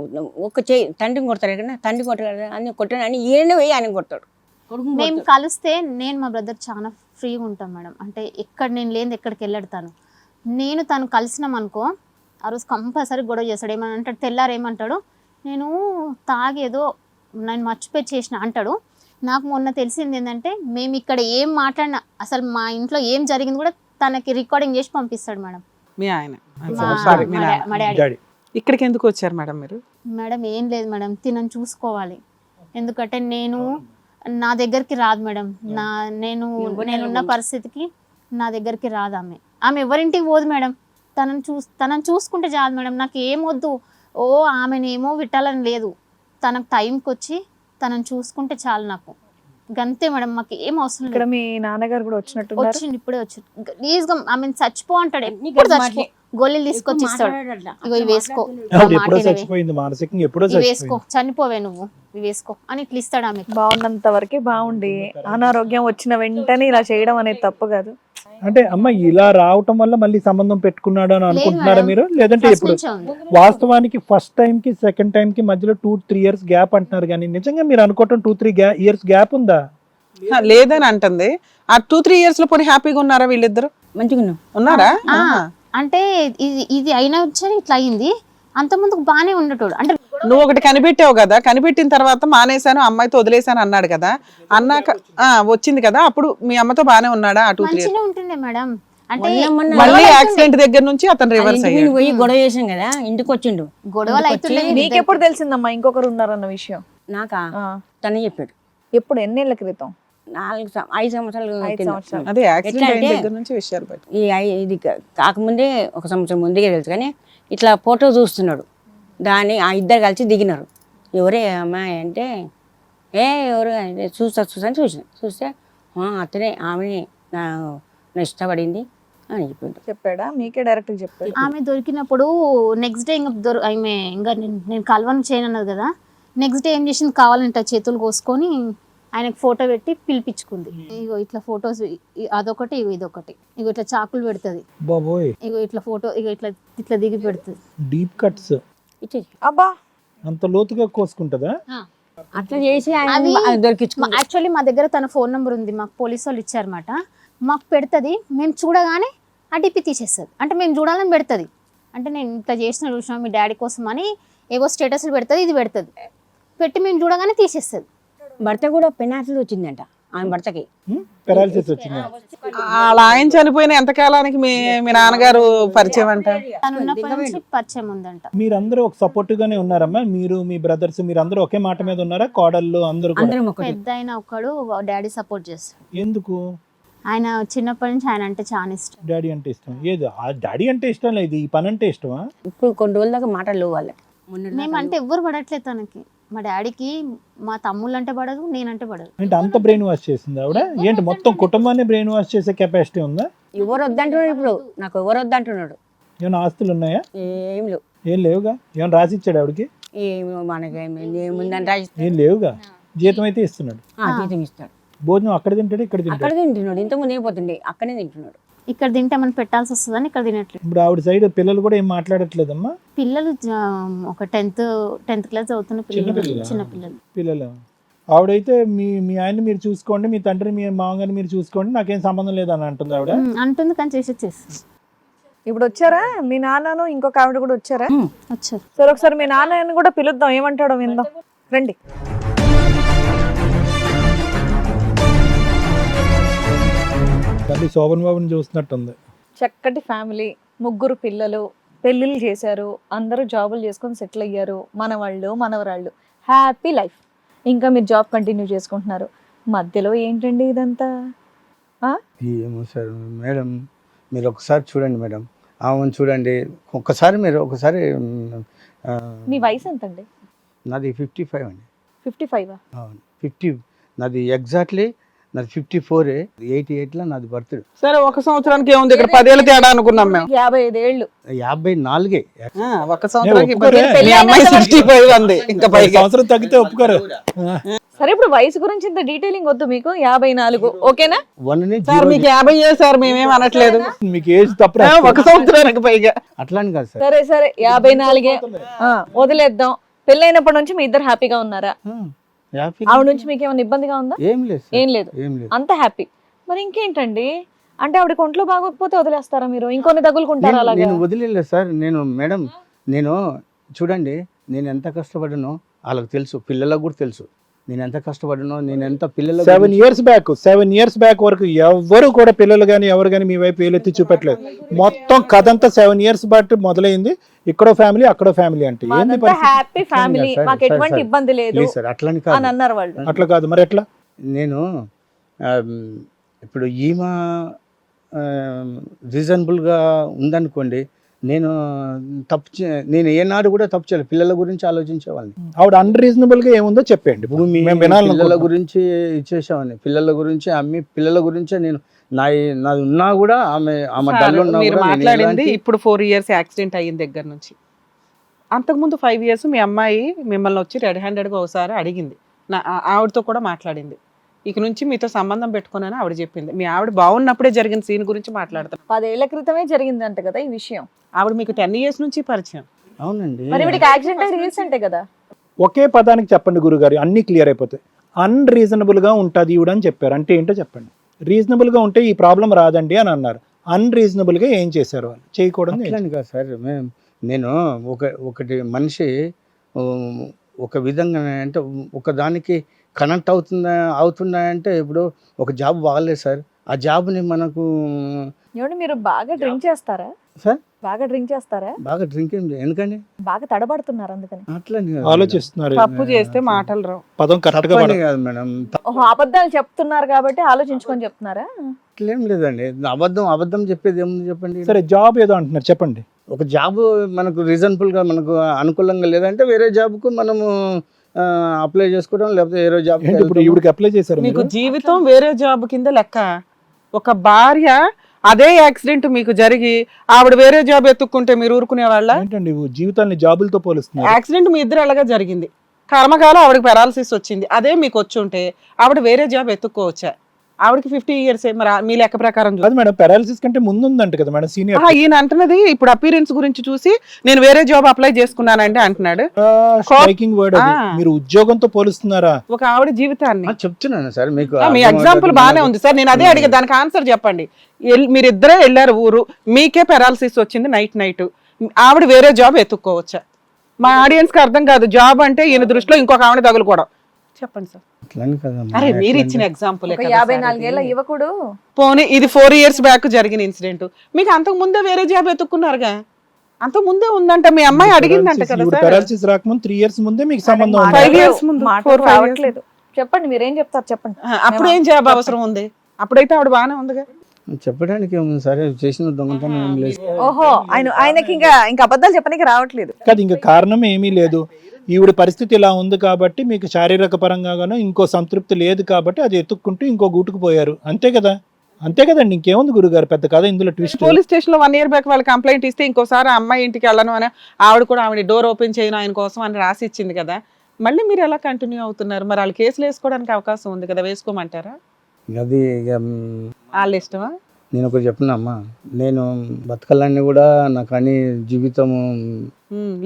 ఒక చేయి తండ్రిని కొడతారు కదా, తండ్రి కొట్టాడు అని కొట్టాడు అని ఈయన పోయి ఆయన కొడతాడు. మేము కలిస్తే నేను మా బ్రదర్ చాలా ఫ్రీగా ఉంటాం మేడం. అంటే ఎక్కడ నేను లేని ఎక్కడికి వెళ్ళాడుతాను. నేను తను కలిసినాం అనుకో ఆ రోజు కంపల్సరీ గొడవ చేస్తాడు. ఏమని అంటాడు, తెల్లారు ఏమంటాడు, నేను తాగేదో నేను మర్చిపోయి చేసిన అంటాడు. నాకు మొన్న తెలిసింది ఏంటంటే మేము ఇక్కడ ఏం మాట్లాడినా అసలు మా ఇంట్లో ఏం జరిగింది కూడా తనకి రికార్డింగ్ చేసి పంపిస్తాడు మేడం. మీ ఆయన మా- సారీ మీ మా నాన్న. మా డాడీ. డాడీ ఇక్కడికి ఎందుకు వచ్చారు మేడం మీరు? మేడం ఏం లేదు మేడం, తినని చూసుకోవాలి. ఎందుకంటే నేను నా దగ్గరికి రాదు మేడం. నేనున్న పరిస్థితికి నా దగ్గరికి రాదు ఆమె. ఆమె ఎవరింటికి పోదు మేడం. తనని చూసుకుంటే చాలు మేడం. నాకు ఏం వద్దు, ఓ ఆమెనేమో విట్టాలని లేదు. తనకు టైంకి వచ్చి తనని చూసుకుంటే చాలు నాకు. గంతే మేడం, మాకు ఏం అవసరం ఇక్కడ లేదు. మీ నాన్నగారు కూడా వచ్చినట్టు వచ్చింది ఇప్పుడే వచ్చింది. ప్లీజ్గా ఆమెను చచ్చిపో అంటాడు, ఎప్పుడు చచ్చిపో. గోళీలు తీసుకొచ్చి ఇస్తాడు, ఇగో ఇవి వేసుకో, ఆవిడ ఎప్పుడో మాట వినవే. చచ్చిపోయింది మానసికంగా, ఎప్పుడో ఇవి వేసుకో, చచ్చిపోయింది. చనిపోవే నువ్వు, ఇవి వేసుకో అని ఇట్లా ఇస్తాడు ఆమె. బాగున్నంత వరకే బాగుండి అనారోగ్యం వచ్చిన వెంటనే ఇలా చేయడం అనేది తప్పు కాదు. అంటే అమ్మ ఇలా రావటం వల్ల మళ్ళీ సంబంధం పెట్టుకున్నాడు అని అనుకుంటున్నారా మేడం. మీరు? లేదంటే ఫస్ట్ ఇప్పుడు నుంచే ఉంది. వాస్తవానికి ఫస్ట్ టైం కి సెకండ్ టైం కి మధ్యలో 2-3 years గ్యాప్ అంటున్నారు, కానీ నిజంగా మీరు అనుకోవటం 2-3 years గ్యాప్ ఉందా? లేదని అంటుంది. ఆ 2-3 years లో పోనీ హ్యాపీగా ఉన్నారా వీళ్ళిద్దరు? మంచిగా ఉన్నారా? ఆ, అంటే ఇది అయినా వచ్చని ఇట్లా అయింది. అంత ముందుకు బాగానే ఉండేటోడు. అంటే నువ్వు ఒకటి కనిపెట్టావు కదా, కనిపెట్టిన తర్వాత మానేశాను అమ్మాయితో వదిలేశాను అన్నాడు కదా, అన్నాక వచ్చింది కదా, అప్పుడు మీ అమ్మతో బానే ఉన్నాడా ఆ 2-3 years? మంచిగా ఉంటుండే మేడం. అంటే మళ్ళీ యాక్సిడెంట్ దగ్గర నుంచి అతను రివర్స్ అయ్యాడు. పోయి గొడవ చేసాం కదా, ఇంటికి వచ్చిండు. గొడవలు అవుతుండే. నీకెప్పుడు తెలిసిందమ్మా ఇంకొకరు ఉన్నారన్న విషయం? నాకా ఆ. తనే చెప్పాడు. ఎప్పుడు ఎన్నేళ్ల క్రితం? 5 సంవత్సరాలు 5 కింద. సంవత్సరాలు. అదే యాక్సిడెంట్ అయిన ఎట్లా అంటే- దగ్గర నుంచి విషయాలు బయట. ఇది కాకముందే 1 సంవత్సరం ముందుగా తెలుసు, కానీ ఇట్లా ఫోటో చూస్తున్నాడు. దాన్ని ఆ ఇద్దరు కలిసి దిగినారు. ఎవరే అమ్మాయి అంటే ఎవరు అంటే చూసాను చూస్తే అతనే ఆమె నా ఇష్టపడింది అని చెప్పిండు. చెప్పాడా? మీకే డైరెక్ట్ చెప్పాడు? ఆమె దొరికినప్పుడు నెక్స్ట్ డే ఆమె ఇంకా నేను కలవను చేయను అన్నది కదా. నెక్స్ట్ డే ఏం చేసింది, కావాలంటే చేతులు కోసుకొని ఆయనకు ఫోటో పెట్టి పిలిపించుకుంది. ఇగో ఇట్లా ఫొటోస్, అదొకటి ఇగో ఇదొకటి, ఇగో ఇట్లా చాకులు పెడుతుంది, బాబోయ్, ఇగో ఇట్లా ఫోటో, ఇగో ఇట్లా దిగి పెడుతుంది. డీప్ కట్స్ ఇచ్చేసి అబ్బా, అంత లోతుగా కోసుకుంటుందా? అట్లా చేసి అది దొరికించుకుంది. యాక్చువల్లీ మా దగ్గర తన ఫోన్ నెంబర్ ఉంది, మాకు పోలీసు వాళ్ళు ఇచ్చారన్నమాట. మాకు పెడుతుంది, మేము చూడగానే ఆ డిపి తీసేస్తుంది. అంటే మేము చూడాలని పెడుతుంది. అంటే నేను ఇట్లా చూసినా మీ డాడీ కోసం అని ఏవో స్టేటస్లు పెడుతుంది, ఇది పెడుతుంది, పెట్టి మేము చూడగానే తీసేస్తుంది. భర్త కూడా పెనాసిల్ వచ్చిందంట ఆమె భర్తకి. పెరాలసిస్ వచ్చిందా? అలా ఆయన చనిపోయిన ఎంతకాలానికి మీ నాన్నగారు పరిచయం అంట? తను ఉన్నప్పటి నుంచి పరిచయం ఉందంట. మీరందరూ ఒక సపోర్టివ్ గానే ఉన్నారమ్మా? మీరు మీ బ్రదర్స్ మీరందరూ ఒకే మాట మీద ఉన్నారా? కోడళ్ళు అందరూ కూడా? అందరం ఒకటి. పెద్ద అయిన ఒకడు డాడీ సపోర్ట్ చేస్తాడు. ఎందుకు? ఆయన చిన్నప్పటి నుంచి ఆయన అంటే చాలా ఇష్టం. డాడీ అంటే ఇష్టం? ఏది ఆ డాడీ అంటే ఇష్టం లేదు, ఈ పని అంటే ఇష్టమా? ఇప్పుడు కొన్ని రోజుల దాకా మాటలు వాళ్ళకి. మేమంటే ఎవ్వరు పడట్లేదు తనకి. మా డాడీకి మా తమ్ముళ్ళు అంటే పడదు, నేనంటే పడదు. అంటే అంత బ్రెయిన్ వాష్ చేసింది ఆవిడ? ఏంటి మొత్తం కుటుంబాన్ని బ్రెయిన్ వాష్ చేసే కెపాసిటీ ఉందా? ఎవరు వద్దంటున్నాడు ఇప్పుడు, నాకు ఎవరు వద్దంటున్నాడు. ఏమైనా ఆస్తులు ఉన్నాయా? ఏం లేవు. ఏం లేవుగా. ఏమైనా రాసిచ్చాడు ఆవిడకి? ఏమి మనకి ఏముందంటే ఏం లేవుగా. జీతం అయితే ఇస్తున్నాడు. జీతం ఇస్తాడు. భోజనం అక్కడ తింటాడు, ఇక్కడ అక్కడ తింటాడు? తింటున్నాడు. ఇంతకుముందు ఏమైపోతుండే అక్కడే తింటున్నాడు. ఇక్కడ తింటే మనం పెట్టాల్సి వస్తుందని ఇక్కడ తినట్లేదు. ఇప్పుడు ఆవిడ సైడ్ పిల్లలు కూడా ఏం మాట్లాడట్లేదమ్మా? పిల్లలు ఒక 10th క్లాస్ చదువుతున్న పిల్లలు, పిల్లలా? చిన్న పిల్లలు. పిల్లలు. ఆవిడైతే మీ ఆయన్ని మీరు చూసుకోండి, మీ తండ్రిని మీ మామగారిని మీరు చూసుకోండి, నాకేం సంబంధం లేదని అంటుంది ఆవిడ. అంటుంది కానీ చేస్తుంది. ఇప్పుడు వచ్చారా మీ నాన్నను ఇంకొక ఆవిడ కూడా వచ్చారా? వచ్చారు. సరే ఒకసారి మీ నాన్నని కూడా పిలుద్దాం, ఏమంటాడో విందాం, రండి. తల్లి శోభన్ బాబుని చూస్తున్నట్టుంది. చక్కటి ఫ్యామిలీ, 3 పిల్లలు, పెళ్ళిళ్ళు చేశారు, అందరూ జాబులు చేసుకొని సెటిల్ అయ్యారు, మనవాళ్ళు మనవరాళ్ళు, హ్యాపీ లైఫ్. ఇంకా మీరు జాబ్ కంటిన్యూ చేసుకుంటున్నారు. మధ్యలో ఏంటండి ఇదంతా? ఏమో సార్ మేడం, మీరు ఒకసారి చూడండి మేడం, ఆమెను చూడండి ఒక్కసారి, మీరు ఒకసారి మీ వయసు ఎంతండి? నాది 55 అండి. 55? అవును 50, నాది ఎగ్జాక్ట్లీ నాది 54, 88లో నాది బర్త్డే. సరే, ఒక సంవత్సరానికి ఏముంది ఇక్కడ 10 ఏళ్ళ తేడా అనుకున్నాం మేము. 55 ఏళ్ళు. 54. ఒక సంవత్సరానికి ఒప్పుకోరే. మీ అమ్మాయి 65 అంది ఇంకా పైగా. సంవత్సరం తగ్గితే ఒప్పుకోరు. సరే ఇప్పుడు వయసు గురించి ఇంత డీటెయిలింగ్ వద్దు మీకు. 54 ఓకేనా? సార్ మీకు 50 ఏళ్ళు సార్, మేమేం అనట్లేదు. మీకు ఏజ్ తప్ప ఒక సంవత్సరానికి పైగా. అట్లా అని కాదు సార్. సరే సరే 54 వదిలేద్దాం. పెళ్ళైనప్పటి నుంచి మీ ఇద్దరు హ్యాపీగా ఉన్నారా? ఆవిడ నుంచి మీకు ఏమైనా ఇబ్బందిగా ఉందా? ఏం లేదు సార్. ఏం లేదు, ఏం లేదు. అంత హ్యాపీ. మరి ఇంకేంటండి, అంటే ఆవిడకి ఒంట్లో బాగోకపోతే వదిలేస్తారా మీరు? ఇంకొన్ని తగులుకుంటారా అలాగా? నేను వదిలేదు సార్. నేను మేడం, నేను చూడండి, నేను ఎంత కష్టపడ్డానో వాళ్ళకి తెలుసు, పిల్లలకు కూడా తెలుసు నేను ఎంత కష్టపడ్డానో. నేను ఎంత పిల్లలకు 7 years బ్యాక్ వరకు ఎవరు కూడా పిల్లలు కానీ ఎవరు కానీ మీ వైపు వేలెత్తి చూపెట్టలేదు. మొత్తం కథ అంతా 7 years బట్టి మొదలైంది. ఇక్కడో ఫ్యామిలీ అక్కడో ఫ్యామిలీ అంటే ఏంది పరిస్థితి? హ్యాపీ ఫ్యామిలీ, మాకు ఎటువంటి ఇబ్బంది లేదు సార్. అట్లా అని అని కాదు, అన్నారు వాళ్ళు. అట్లా కాదు మరి ఎట్లా? నేను ఇప్పుడు ఈమె రీజనబుల్గా ఉందనుకోండి, నేను నేను ఏనాడు కూడా తప్పు చేయలేదు. పిల్లల గురించి ఆలోచించేవాళ్ళని. ఆవిడ అన్రీజనబుల్ గా ఏముందో చెప్పండి. భూమి మేము పిల్లల వినాలనుకుంటున్నాం. గురించి ఇచ్చేసామని, పిల్లల గురించి అమ్మి, పిల్లల గురించే నేను నాది ఉన్నా కూడా ఆమె సార్, డల్ ఉన్నా మీరు కూడా నేను మాట్లాడింది ఎలాంటి- ఇప్పుడు 4 years యాక్సిడెంట్ అయిన దగ్గర నుంచి. అంతకుముందు 5 years మీ అమ్మాయి మిమ్మల్ని వచ్చి రెడ్ హ్యాండెడ్గా ఒకసారి అడిగింది. ఆవిడతో కూడా మాట్లాడింది. ఇక నుంచి మీతో సంబంధం పెట్టుకున్నాను ఆవిడ చెప్పింది. మీ ఆవిడ బాగున్నప్పుడే జరిగిన సీన్ గురించి మాట్లాడతాను. 10 ఏళ్ల క్రితమే జరిగిందంట కదా ఈ విషయం. ఆవిడ మీకు 10 years నుంచి పరిచయం. అవునండి. మరి వీడికి యాక్సిడెంట్ అయ్యి రీసెంటే కదా. ఒకే పదానికి చెప్పండి గురుగారు, అన్ని క్లియర్ అయిపోతాయి. అన్రీజనబుల్ గా ఉంటుంది ఈవిడ అని చెప్పారు. అంటే ఏంటో చెప్పండి. రీజనబుల్ గా ఉంటే ఈ ప్రాబ్లం రాదండి అని అన్నారు. అన్రీజనబుల్ గా ఏం చేశారు వాళ్ళు? చేయకూడదు. అట్లని కాదు సార్. నేను ఒకటి మనిషి ఒక విధంగా అంటే ఒక దానికి కనెక్ట్ అవుతుందా అంటే, ఇప్పుడు ఒక జాబ్ బాగాలేదు సార్, ఆ జాబ్ని మనకు ఏమండి మీరు బాగా డ్రింక్ చేస్తారా? సార్ బాగా డ్రింక్ చేస్తారా? బాగా డ్రింకింగ్ ఎందుకండి బాగా తడబడుతున్నారు అందుకని. అట్లని కాదు. ఆలోచిస్తున్నారు. తప్పు చేస్తే మాటలు రావు. పదం కరెక్ట్ గా తప్పని కాదు మేడం. ఓహో, అబద్ధాలు చెప్తున్నారు కాబట్టి ఆలోచించుకొని చెప్తున్నారా? అట్లేం లేదండి. అబద్ధం చెప్పేది ఏముంది చెప్పండి. సరే జాబ్ ఏదో అంటున్నారు చెప్పండి. ఒక జాబ్ మనకు రీజనబుల్ గా మనకు అనుకూలంగా లేదంటే వేరే జాబ్ కు మనము అప్లై చేసుకోవడం, లేకపోతే వేరే జాబ్. ఏంటి ఇప్పుడు ఈవిడికి అప్లై చేశారు మీకు మీరు? జీవితం వేరే జాబ్ కింద లెక్క. ఒక భార్య అదే యాక్సిడెంట్ మీకు జరిగి ఆవిడ వేరే జాబ్ ఎత్తుక్కుంటే మీరు ఊరుకునే వాళ్ళ? ఏంటండి జీవితాన్ని జాబులతో పోలుస్తున్నారు? యాక్సిడెంట్ మీ ఇద్దరు అలాగా జరిగింది. కర్మకాలం ఆవిడకి పెరాలసిస్ వచ్చింది. అదే మీకు వచ్చి ఉంటే ఆవిడ వేరే జాబ్ ఎత్తుక్కోవచ్చా? ఆవిడకి 50 years మరి మీ లెక్క ప్రకారం చూస్తే. అది మేడం పారాలిసిస్ కంటే ముందు ఉందంట కదా మేడం సీనియర్. ఈయన అంటున్నది ఇప్పుడు అపీరెన్స్ గురించి చూసి నేను వేరే జాబ్ అప్లై చేసుకున్నానంటే అంటున్నాడు. స్ట్రైకింగ్ వర్డ్ అది. ఆ. మీరు ఉద్యోగంతో పోలుస్తున్నారా? ఒక ఆవిడ జీవితాన్ని. చెప్తున్నాను సార్ మీకు. మీ ఎగ్జాంపుల్ బానే ఉంది సార్. నేను అదే అడిగా, దానికి ఆన్సర్ చెప్పండి. మీరిద్దరే వెళ్ళారు ఊరు, మీకే పెరాలసిస్ వచ్చింది నైట్. ఆవిడ వేరే జాబ్ ఎత్తుక్కోవచ్చా? మా ఆడియన్స్ కి అర్థం కాదు. జాబ్ అంటే ఈయన దృష్టిలో ఇంకొక ఆవిడ తగులుకోవడం. చెప్పండి సార్. అట్లని కదమ్మా. అరే మీరు ఇచ్చిన ఎగ్జాంపుల్ ఒక 54 ఏళ్ల యువకుడు. పోనీ ఇది 4 years బ్యాక్ జరిగిన ఇన్సిడెంట్. మీకు అంతకు ముందే వేరే జాబ్ ఎత్తుక్కున్నారుగా. అంతకు ముందే ఉందంట, మీ అమ్మాయి అడిగిందంట కదా సార్. పారాలిసిస్ రాకముందు 3 years ముందే మీకు సంబంధం ఉంది. 5 years ముందు, 4-5 years. రావట్లేదు. చెప్పండి మీరేం చెప్తారు చెప్పండి. అప్పుడు ఏం జాబ్ అవసరం ఉంది? అప్పుడైతే ఆవిడ బాగానే ఉందిగా. చెప్పడానికి ఏముంది సరే, చేసిన దొంగతనం ఏం లేదు. ఓహో, ఆయనకి ఇంకా అబద్ధాలు చెప్పడానికి రావట్లేదు. కాదు, ఇంకా కారణం ఏమీ లేదు. ఈవిడ పరిస్థితి ఇలా ఉంది కాబట్టి మీకు శారీరక పరంగానో ఇంకో సంతృప్తి లేదు కాబట్టి అది ఎత్తుక్కుంటూ ఇంకో గూటుకు పోయారు. అంతే కదా, అంతే కదండి. ఇంకేముంది గురుగారు, పెద్ద కథ ఇందులో ట్విస్ట్. పోలీస్ స్టేషన్ లో 1 year బ్యాక్ వాళ్ళు కంప్లైంట్ ఇస్తే ఇంకోసారి ఆ అమ్మాయి ఇంటికి వెళ్ళను అని ఆవిడ డోర్ ఓపెన్ చేయను ఆయన కోసం అని రాసి ఇచ్చింది కదా. మళ్ళీ మీరు ఎలా కంటిన్యూ అవుతున్నారు? మరి వాళ్ళు కేసులు వేసుకోవడానికి అవకాశం ఉంది కదా, వేసుకోమంటారా? అది వాళ్ళ ఇష్టమా? నేను ఒకటి చెప్తున్నా, నేను బతకాలని కూడా నాకు అని జీవితము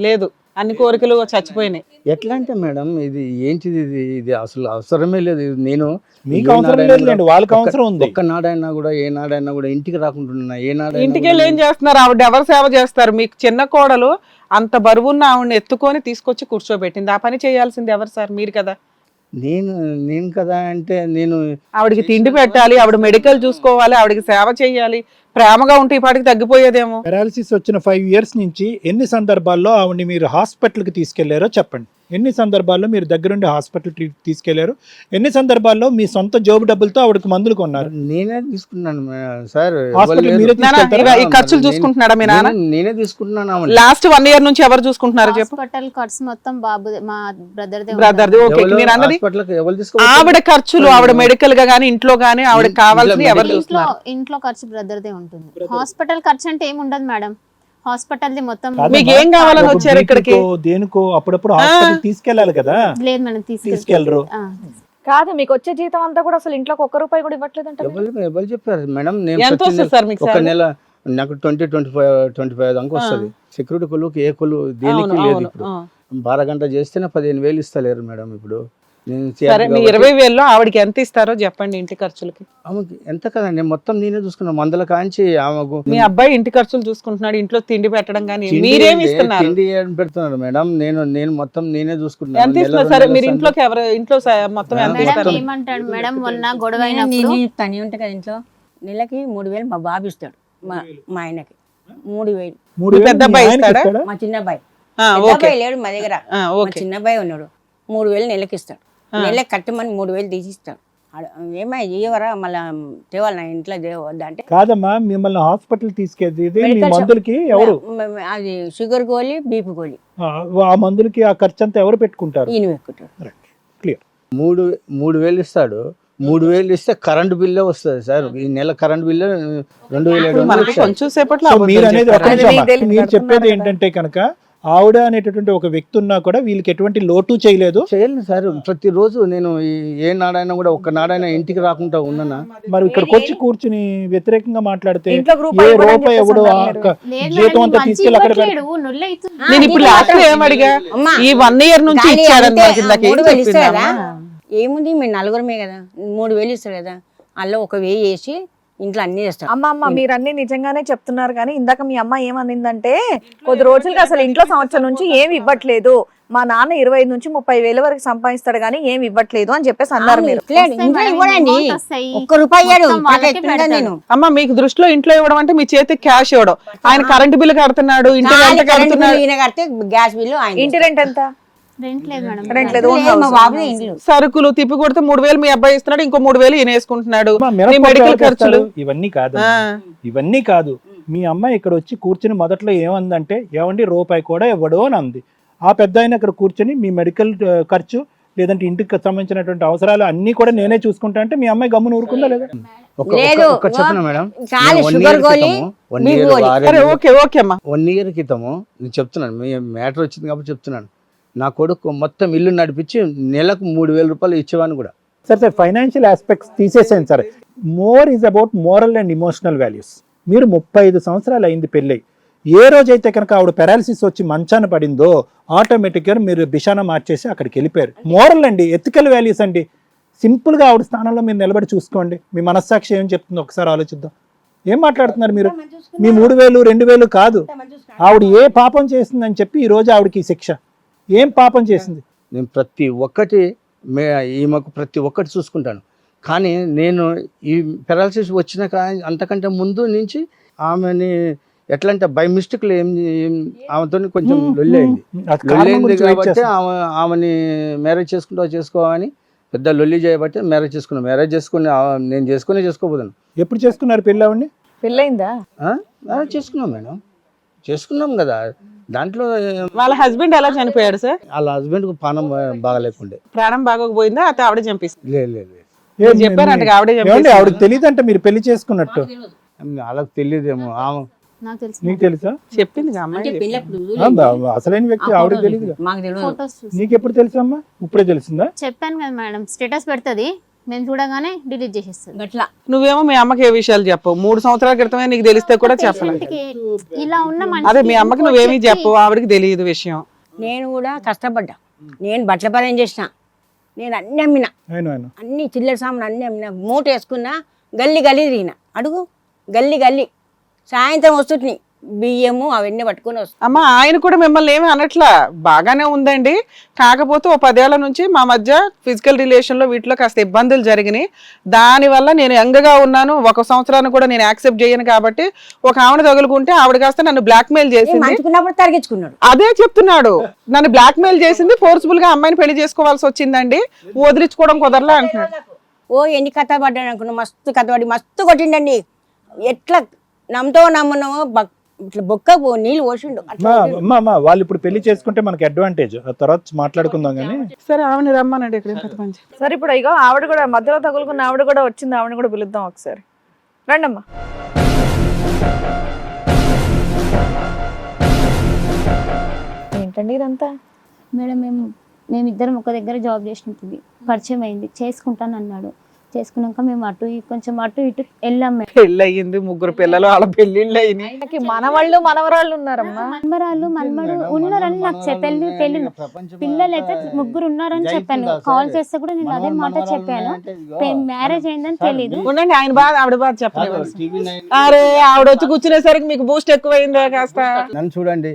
లేదు, అన్ని కోరికలు చచ్చిపోయినాయి. ఎట్లా అంటే మేడం, ఇది ఏంటిది, ఇది అసలు అవసరమే లేదు. నేను మీకు అవసరం లేదులేండి, వాళ్ళకి అవసరం ఉంది. ఒక్కనాడైనా కూడా ఏనాడైనా కూడా ఇంటికి రాకుంటున్నా. ఏనాడైనా ఇంటికి వెళ్ళి ఏం చేస్తున్నారు? ఆవిడ ఎవరు సేవ చేస్తారు? మీకు చిన్న కోడలు అంత బరువున్న ఆవిడని ఎత్తుకొని తీసుకొచ్చి కూర్చోబెట్టింది. ఆ పని చేయాల్సింది ఎవరు సార్? మీరు కదా. నేను కదా అంటే నేను ఆవిడకి తిండి పెట్టాలి, ఆవిడ మెడికల్ చూసుకోవాలి, ఆవిడకి సేవ చేయాలి, ప్రేమగా ఉంటే ఈ పాటికి తగ్గిపోయేదేమో. పెరాలసిస్ వచ్చిన 5 years నుంచి ఎన్ని సందర్భాల్లో ఆవిడని మీరు హాస్పిటల్కి తీసుకెళ్లారో చెప్పండి. ఎన్ని సందర్భాల్లో మీరు దగ్గరుండి హాస్పిటల్ తీసుకెళ్లారు? ఎన్ని సందర్భాల్లో మీ సొంత జోబు డబ్బులతో ఆవిడకి మందులు కొన్నారు? నేనే తీసుకున్నాను సార్. హాస్పిటల్ మీరే తీసుకెళ్తారా? ఈ ఖర్చులు చూసుకుంటున్నాడా మీ నాన్న? నేనే తీసుకుంటున్నాను. లాస్ట్ 1 year నుంచి ఎవరు చూసుకుంటున్నారు చెప్పు? హాస్పిటల్ ఖర్చు మొత్తం బాబు మా బ్రదర్దే. బ్రదర్ది. ఓకే, మీరు అన్నది ఆవిడ ఖర్చులు, ఆవిడ మెడికల్ గా గానీ ఇంట్లో గానీ ఆవిడకి కావాల్సింది ఎవరు చూస్తున్నారు? ఇంట్లో ఖర్చు బ్రదర్దే ఉంటుంది. హాస్పిటల్ ఖర్చు అంటే ఏమి ఉండదు మేడం. హాస్పిటల్ది మొత్తం. మీకు ఏం కావాలని వచ్చారు ఇక్కడికి? దేనికో అప్పుడప్పుడు హాస్పిటల్ తీసుకెళ్లాలి కదా. లేదు మేడం, తీసుకెళ్లరు. కాదు, మీకు వచ్చే జీతం అంతా కూడా అసలు ఇంట్లోకి 1 రూపాయి కూడా ఇవ్వట్లేదు అంటే ఎవరు చెప్పారు మేడం? నేను ఎంత వస్తుంది సార్ మీకు? ఒక నెల నాకు 20-25 దాకా వస్తుంది. సెక్యూరిటీ కొలుకి ఏ కొలు దేనికి లేదు. ఇప్పుడు 12 గంటలు చేస్తేనే 15,000 ఇస్తలేరు మేడం. ఇప్పుడు సరే, మీ 20,000లో ఆవిడకి ఎంత ఇస్తారో చెప్పండి ఇంటి ఖర్చులకి. ఆమెకి ఎంత కదండి, మొత్తం నేనే చూసుకున్నాను. మందుల కాంచి ఆమెకు. మీ అబ్బాయి ఇంటి ఖర్చులు చూసుకుంటున్నాడు, ఇంట్లో తిండి పెట్టడం కానీ మీరేమి ఇస్తున్నారు? తిండి పెడుతున్నారు మేడం. నేను మొత్తం నేనే చూసుకుంటున్నాను. ఎంత ఇస్తున్నారు? సరే, మీరు ఇంట్లోకి ఎవరు ఇంట్లో మొత్తం ఎంత మేడం ఇస్తారు? ఏమంటాడు మేడం, మొన్న గొడవ అయినప్పుడు తనే ఉంటాయి కదా ఇంట్లో. నెలకి 3,000 మా బాబు ఇస్తాడు, మా ఆయనకి 3,000. మీ పెద్ద అబ్బాయి ఇస్తాడా? మా చిన్న అబ్బాయి ఓకే, అబ్బాయి లేడు మా దగ్గర. మా ఓకే. చిన్న అబ్బాయి ఉన్నాడు. 3,000 నెలకి ఇస్తాడు. నెలకి కట్టమని 3,000 తీసిస్తాడు. ఏమై ఇవ్వరా మళ్ళా తేవాలి నా ఇంట్లో వద్దా అంటే. కాదమ్మా, మిమ్మల్ని హాస్పిటల్ తీసుకెళ్తే మీ మందులకి ఎవరు? అది షుగర్ గోళీ, బీపీ గోళీ. ఆ మందులకి ఆ ఖర్చు అంతా ఎవరు పెట్టుకుంటారు? ఈయన పెట్టుకుంటారు. క్లియర్. 3,000 ఇస్తాడు. 3,000 ఇస్తే కరెంట్ బిల్లే వస్తుంది సార్. ఈ నెల కరెంట్ బిల్లు 2,700. కొంచెం సేపట్లో మీరు అనేది మీరు చెప్పేది ఏంటంటే కనుక ఆవిడ అనేటటువంటి ఒక వ్యక్తి ఉన్నా కూడా వీళ్ళకి ఎటువంటి లోటు చేయలేదు. చేయలేదు సార్. ప్రతిరోజు నేను ఏ నాడైనా కూడా ఒక్క నాడైనా ఇంటికి రాకుండా ఉన్నానా? మరి ఇక్కడికి వచ్చి కూర్చుని వ్యతిరేకంగా మాట్లాడితే ఇంట్లోకి ఏ రూపాయి ఇవ్వడని రూపాయి చెప్పేసి ఎవడు అన్నారు. జీతం అంతా తీసుకెళ్ళి అక్కడ ఇవ్వట్లేడు, నొల్లు అవుతుంది. నేను ఇప్పుడు లాస్ట్ లో ఏమడిగా, ఈ 1 year నుంచి కానీ ఇచ్చారని అంతే, ఇందాక ఏం 3,000 ఇస్తాడు కదా. చెప్పిందమ్మా? ఏముంది, మేము 4 కదా, 3,000 ఇస్తాడు కదా. అందులో 1,000 వేసి ఇంట్లో అన్ని చేస్తాడు. అమ్మ మీరు అన్ని నిజంగానే చెప్తున్నారు కానీ ఇందాక మీ అమ్మ ఏమనిందంటే కొద్ది రోజులుగా అసలు ఇంట్లో సంవత్సరం నుంచి ఏమి ఇవ్వట్లేదు, మా నాన్న 25 నుంచి 30,000 వరకు సంపాదిస్తాడు కానీ ఏమి ఇవ్వట్లేదు అని చెప్పేసి అన్నారు మీరు. ఇంట్లో ఇవ్వడండి, వస్తాయి. 1 రూపాయి ఇయ్యడు. మొత్తం వాళ్ళకే ఎట్లుంటా పెడతాడు. నేను అమ్మ, మీకు దృష్టిలో ఇంట్లో ఇవ్వడం అంటే మీ చేతికి క్యాష్ ఇవ్వడం. ఆయన కరెంట్ బిల్లు కడుతున్నాడు, ఇంటి రెంట్ కడుతున్నాడు. ఈయన కడితే గ్యాస్ బిల్లు ఆయన. ఇంటి రెంట్ ఎంత? రెంట్ లేదు మేడం. రెంట్ లేదు, own లేదు, మా house. బాబుదే ఇంట్లో. సరుకులు తిప్పి కొడితే 3,000 మీ అబ్బాయి ఇస్తున్నాడు, ఇంకో 3,000 ఈయన వేసుకుంటున్నాడు. అమ్మా, మీ మిరపకాయలు మెడికల్ ఎవరికి ఖర్చులు. ఇస్తారు? ఇవన్నీ కాదు, ఇవన్నీ కాదు. మీ అమ్మాయి ఇక్కడ వచ్చి కూర్చుని మొదట్లో ఏమందంటే ఏమండి రూపాయి కూడా ఇవ్వడు అని అంది. ఆ పెద్ద ఆయన ఇక్కడ కూర్చొని మీ మెడికల్ ఖర్చు లేదంటే ఇంటికి సంబంధించినటువంటి అవసరాలు అన్నీ కూడా నేనే చూసుకుంటా అంటే మీ అమ్మాయి గమ్మున ఊరుకుందా లేదా? లేదు, చెప్పనా మేడం? చాలు షుగర్ గోళీ, బీపీ గోళీ. సరే, ఓకే ఓకే అమ్మా. 1 year క్రితము నేను చెప్తున్నాను, మీ మ్యాటర్ వచ్చింది కాబట్టి చెప్తున్నాను. నా కొడుకు మొత్తం ఇల్లు నడిపించి నెలకు 3,000 రూపాయలు ఇచ్చేవాడిని కూడా. సార్ ఫైనాన్షియల్ ఆస్పెక్ట్స్ తీసేసాను sir. More is about moral and emotional values. మీరు 35 సంవత్సరాలు అయింది పెళ్ళై, ఏ రోజైతే కనుక ఆవిడ పెరాలసిస్ వచ్చి మంచాన పడిందో ఆటోమేటిక్గా మీరు బిషానా మార్చేసి అక్కడికి వెళ్ళిపోయారు. మోరల్ అండి, ఎథికల్ వాల్యూస్ అండి. సింపుల్గా ఆవిడ స్థానంలో మీరు నిలబడి చూసుకోండి. మీ మనస్సాక్షి ఏం చెప్తుందో ఒకసారి ఆలోచిద్దాం. ఏం మాట్లాడుతున్నారు మీరు? మీ 3,000 2,000 కాదు, ఆవిడ ఏ పాపం చేసిందని చెప్పి ఈ రోజు ఆవిడకి శిక్ష. ఏం పాపం చేసింది? నేను ప్రతి ఒక్కటి ఈమెకు ప్రతి ఒక్కటి చూసుకుంటాను. కానీ నేను ఈ పెరాలసిస్ వచ్చిన అంతకంటే ముందు నుంచి ఆమెని ఎట్లా అంటే బై మిస్టేక్లో ఆమెతో కొంచెం లొల్లి అయింది కాబట్టి ఆమెని మ్యారేజ్ చేసుకోవాలని పెద్ద లొల్లి చేయబట్టి మ్యారేజ్ చేసుకుని నేను చేసుకోబోతాను. ఎప్పుడు చేసుకున్నారు పెళ్ళి ఆవిడని? పెళ్ళయిందా? చేసుకున్నాం మేడం, చేసుకున్నాం కదా. దాంట్లో వాళ్ళ హస్బెండ్ ఎలా చనిపోయాడు సార్? వాళ్ళ హస్బెండ్ కు ప్రాణం బాగలేకుండే. ప్రాణం బాగోకపోయిందా? అయితే ఆవిడ చంపిస్తుంది. లేదు చెప్పారంట ఆవిడే ఏమండి ఆవిడకి తెలియదంటే మీరు పెళ్లి చేసుకున్నట్టు? వాళ్ళకి తెలియదేమో. నాకు తెలుసు. నీకు తెలుసా? చెప్పింది అమ్మాయి. అసలైన వ్యక్తి ఆవిడకి తెలియదు. మాకు తెలియదు. ఫోటోస్ చూసి నీకు ఎప్పుడు తెలుసమ్మా? ఇప్పుడే తెలిసిందా? చెప్పాను కదా మేడం, స్టేటస్ పెడుతుంది, మేము చూడగానే డిలీట్ చేసేస్తుంది. అట్లా నువ్వేమో మీ అమ్మకి ఏ విషయాలు చెప్పవు. 3 సంవత్సరాల క్రితమే నీకు తెలిస్తే కూడా చెప్పలేదు. ఇంటికి ఇలా ఉన్న అదే మీ అమ్మకి నువ్వేమీ చెప్పు, ఆవిడకి తెలియదు విషయం. నేను కూడా కష్టపడ్డా. నేను బట్టల పని చేసిన, నేను అన్ని అమ్మిన, అన్ని చిల్లర సామాన్ అన్ని అమ్మిన, మూట వేసుకున్నా, గల్లీ తిరిగిన. అడుగు గల్లీ సాయంత్రం వస్తుంది బియ్యము అవన్నీ పట్టుకొని వస్తాం. అమ్మ ఆయన కూడా మిమ్మల్ని ఏమీ అనట్లా, బాగానే ఉందండి. కాకపోతే ఓ 10 ఏళ్ల నుంచి మా మధ్య ఫిజికల్ రిలేషన్ లో వీటిలో కాస్త ఇబ్బందులు జరిగినాయి. దానివల్ల నేను యంగ్గా ఉన్నాను, 1 సంవత్సరాన్ని కూడా నేను యాక్సెప్ట్ చేయను కాబట్టి ఒక ఆవిడ తగులుకుంటే ఆవిడ కాస్త నన్ను బ్లాక్ మెయిల్ చేసింది. మంచుకున్నప్పుడు తరిగించుకున్నాడు. అదే చెప్తున్నాడు, నన్ను బ్లాక్ మెయిల్ చేసింది, ఫోర్స్ఫుల్ గా అమ్మాయిని పెళ్లి చేసుకోవాల్సి వచ్చిందండి, వదిలించుకోవడం కుదరలా అంటున్నాడు. ఓ ఎన్ని కథ పడ్డాను అనుకున్నా, మస్తు కథ పడి మస్తు కొట్టిండండి. ఎట్లా నమ్మనమో ఇట్లా బొక్క నీళ్ళు పోసిండు. అమ్మా వాళ్ళు ఇప్పుడు పెళ్లి చేసుకుంటే మనకి అడ్వాంటేజ్, తర్వాత మాట్లాడుకుందాం కానీ. సరే ఆవిడ రమ్మనండి ఇక్కడ పెద్ద మంచి. సరే ఇప్పుడు ఇగో ఆవిడ కూడా మధ్యలో తగులుకున్న ఆవిడ కూడా వచ్చింది, ఆవిడ కూడా పిలుద్దాం ఒకసారి. రండమ్మా. ఏంటండి ఇదంతా? మేడం మేమిద్దరం ఒక దగ్గర జాబ్ చేసినప్పుడు పరిచయం అయింది, చేసుకుంటాను అన్నాడు. చేసుకున్నాక మేము కొంచెం అటు ఇటు వెళ్ళాం. పెళ్ళి అయ్యింది, 3 పిల్లలు, వాళ్ళ పెళ్ళిళ్ళు అయినాయి. మనవాళ్ళు మనవరాళ్ళు ఉన్నారమ్మా. మనమడు ఉన్నారని నాకు తెలియదు. పిల్లలు అయితే 3 ఉన్నారని చెప్పాను. కాల్ చేస్తే కూడా నేను అదే మాట చెప్పాను, మ్యారేజ్ అయిందని తెలియదు. ఉండండి, ఆయన బాధ ఆవిడ బాధ చెప్పలేదు. అరే ఆవిడ వచ్చి కూర్చునేసరికి మీకు బూస్ట్ ఎక్కువైందే కాస్త. నన్ను చూడండి,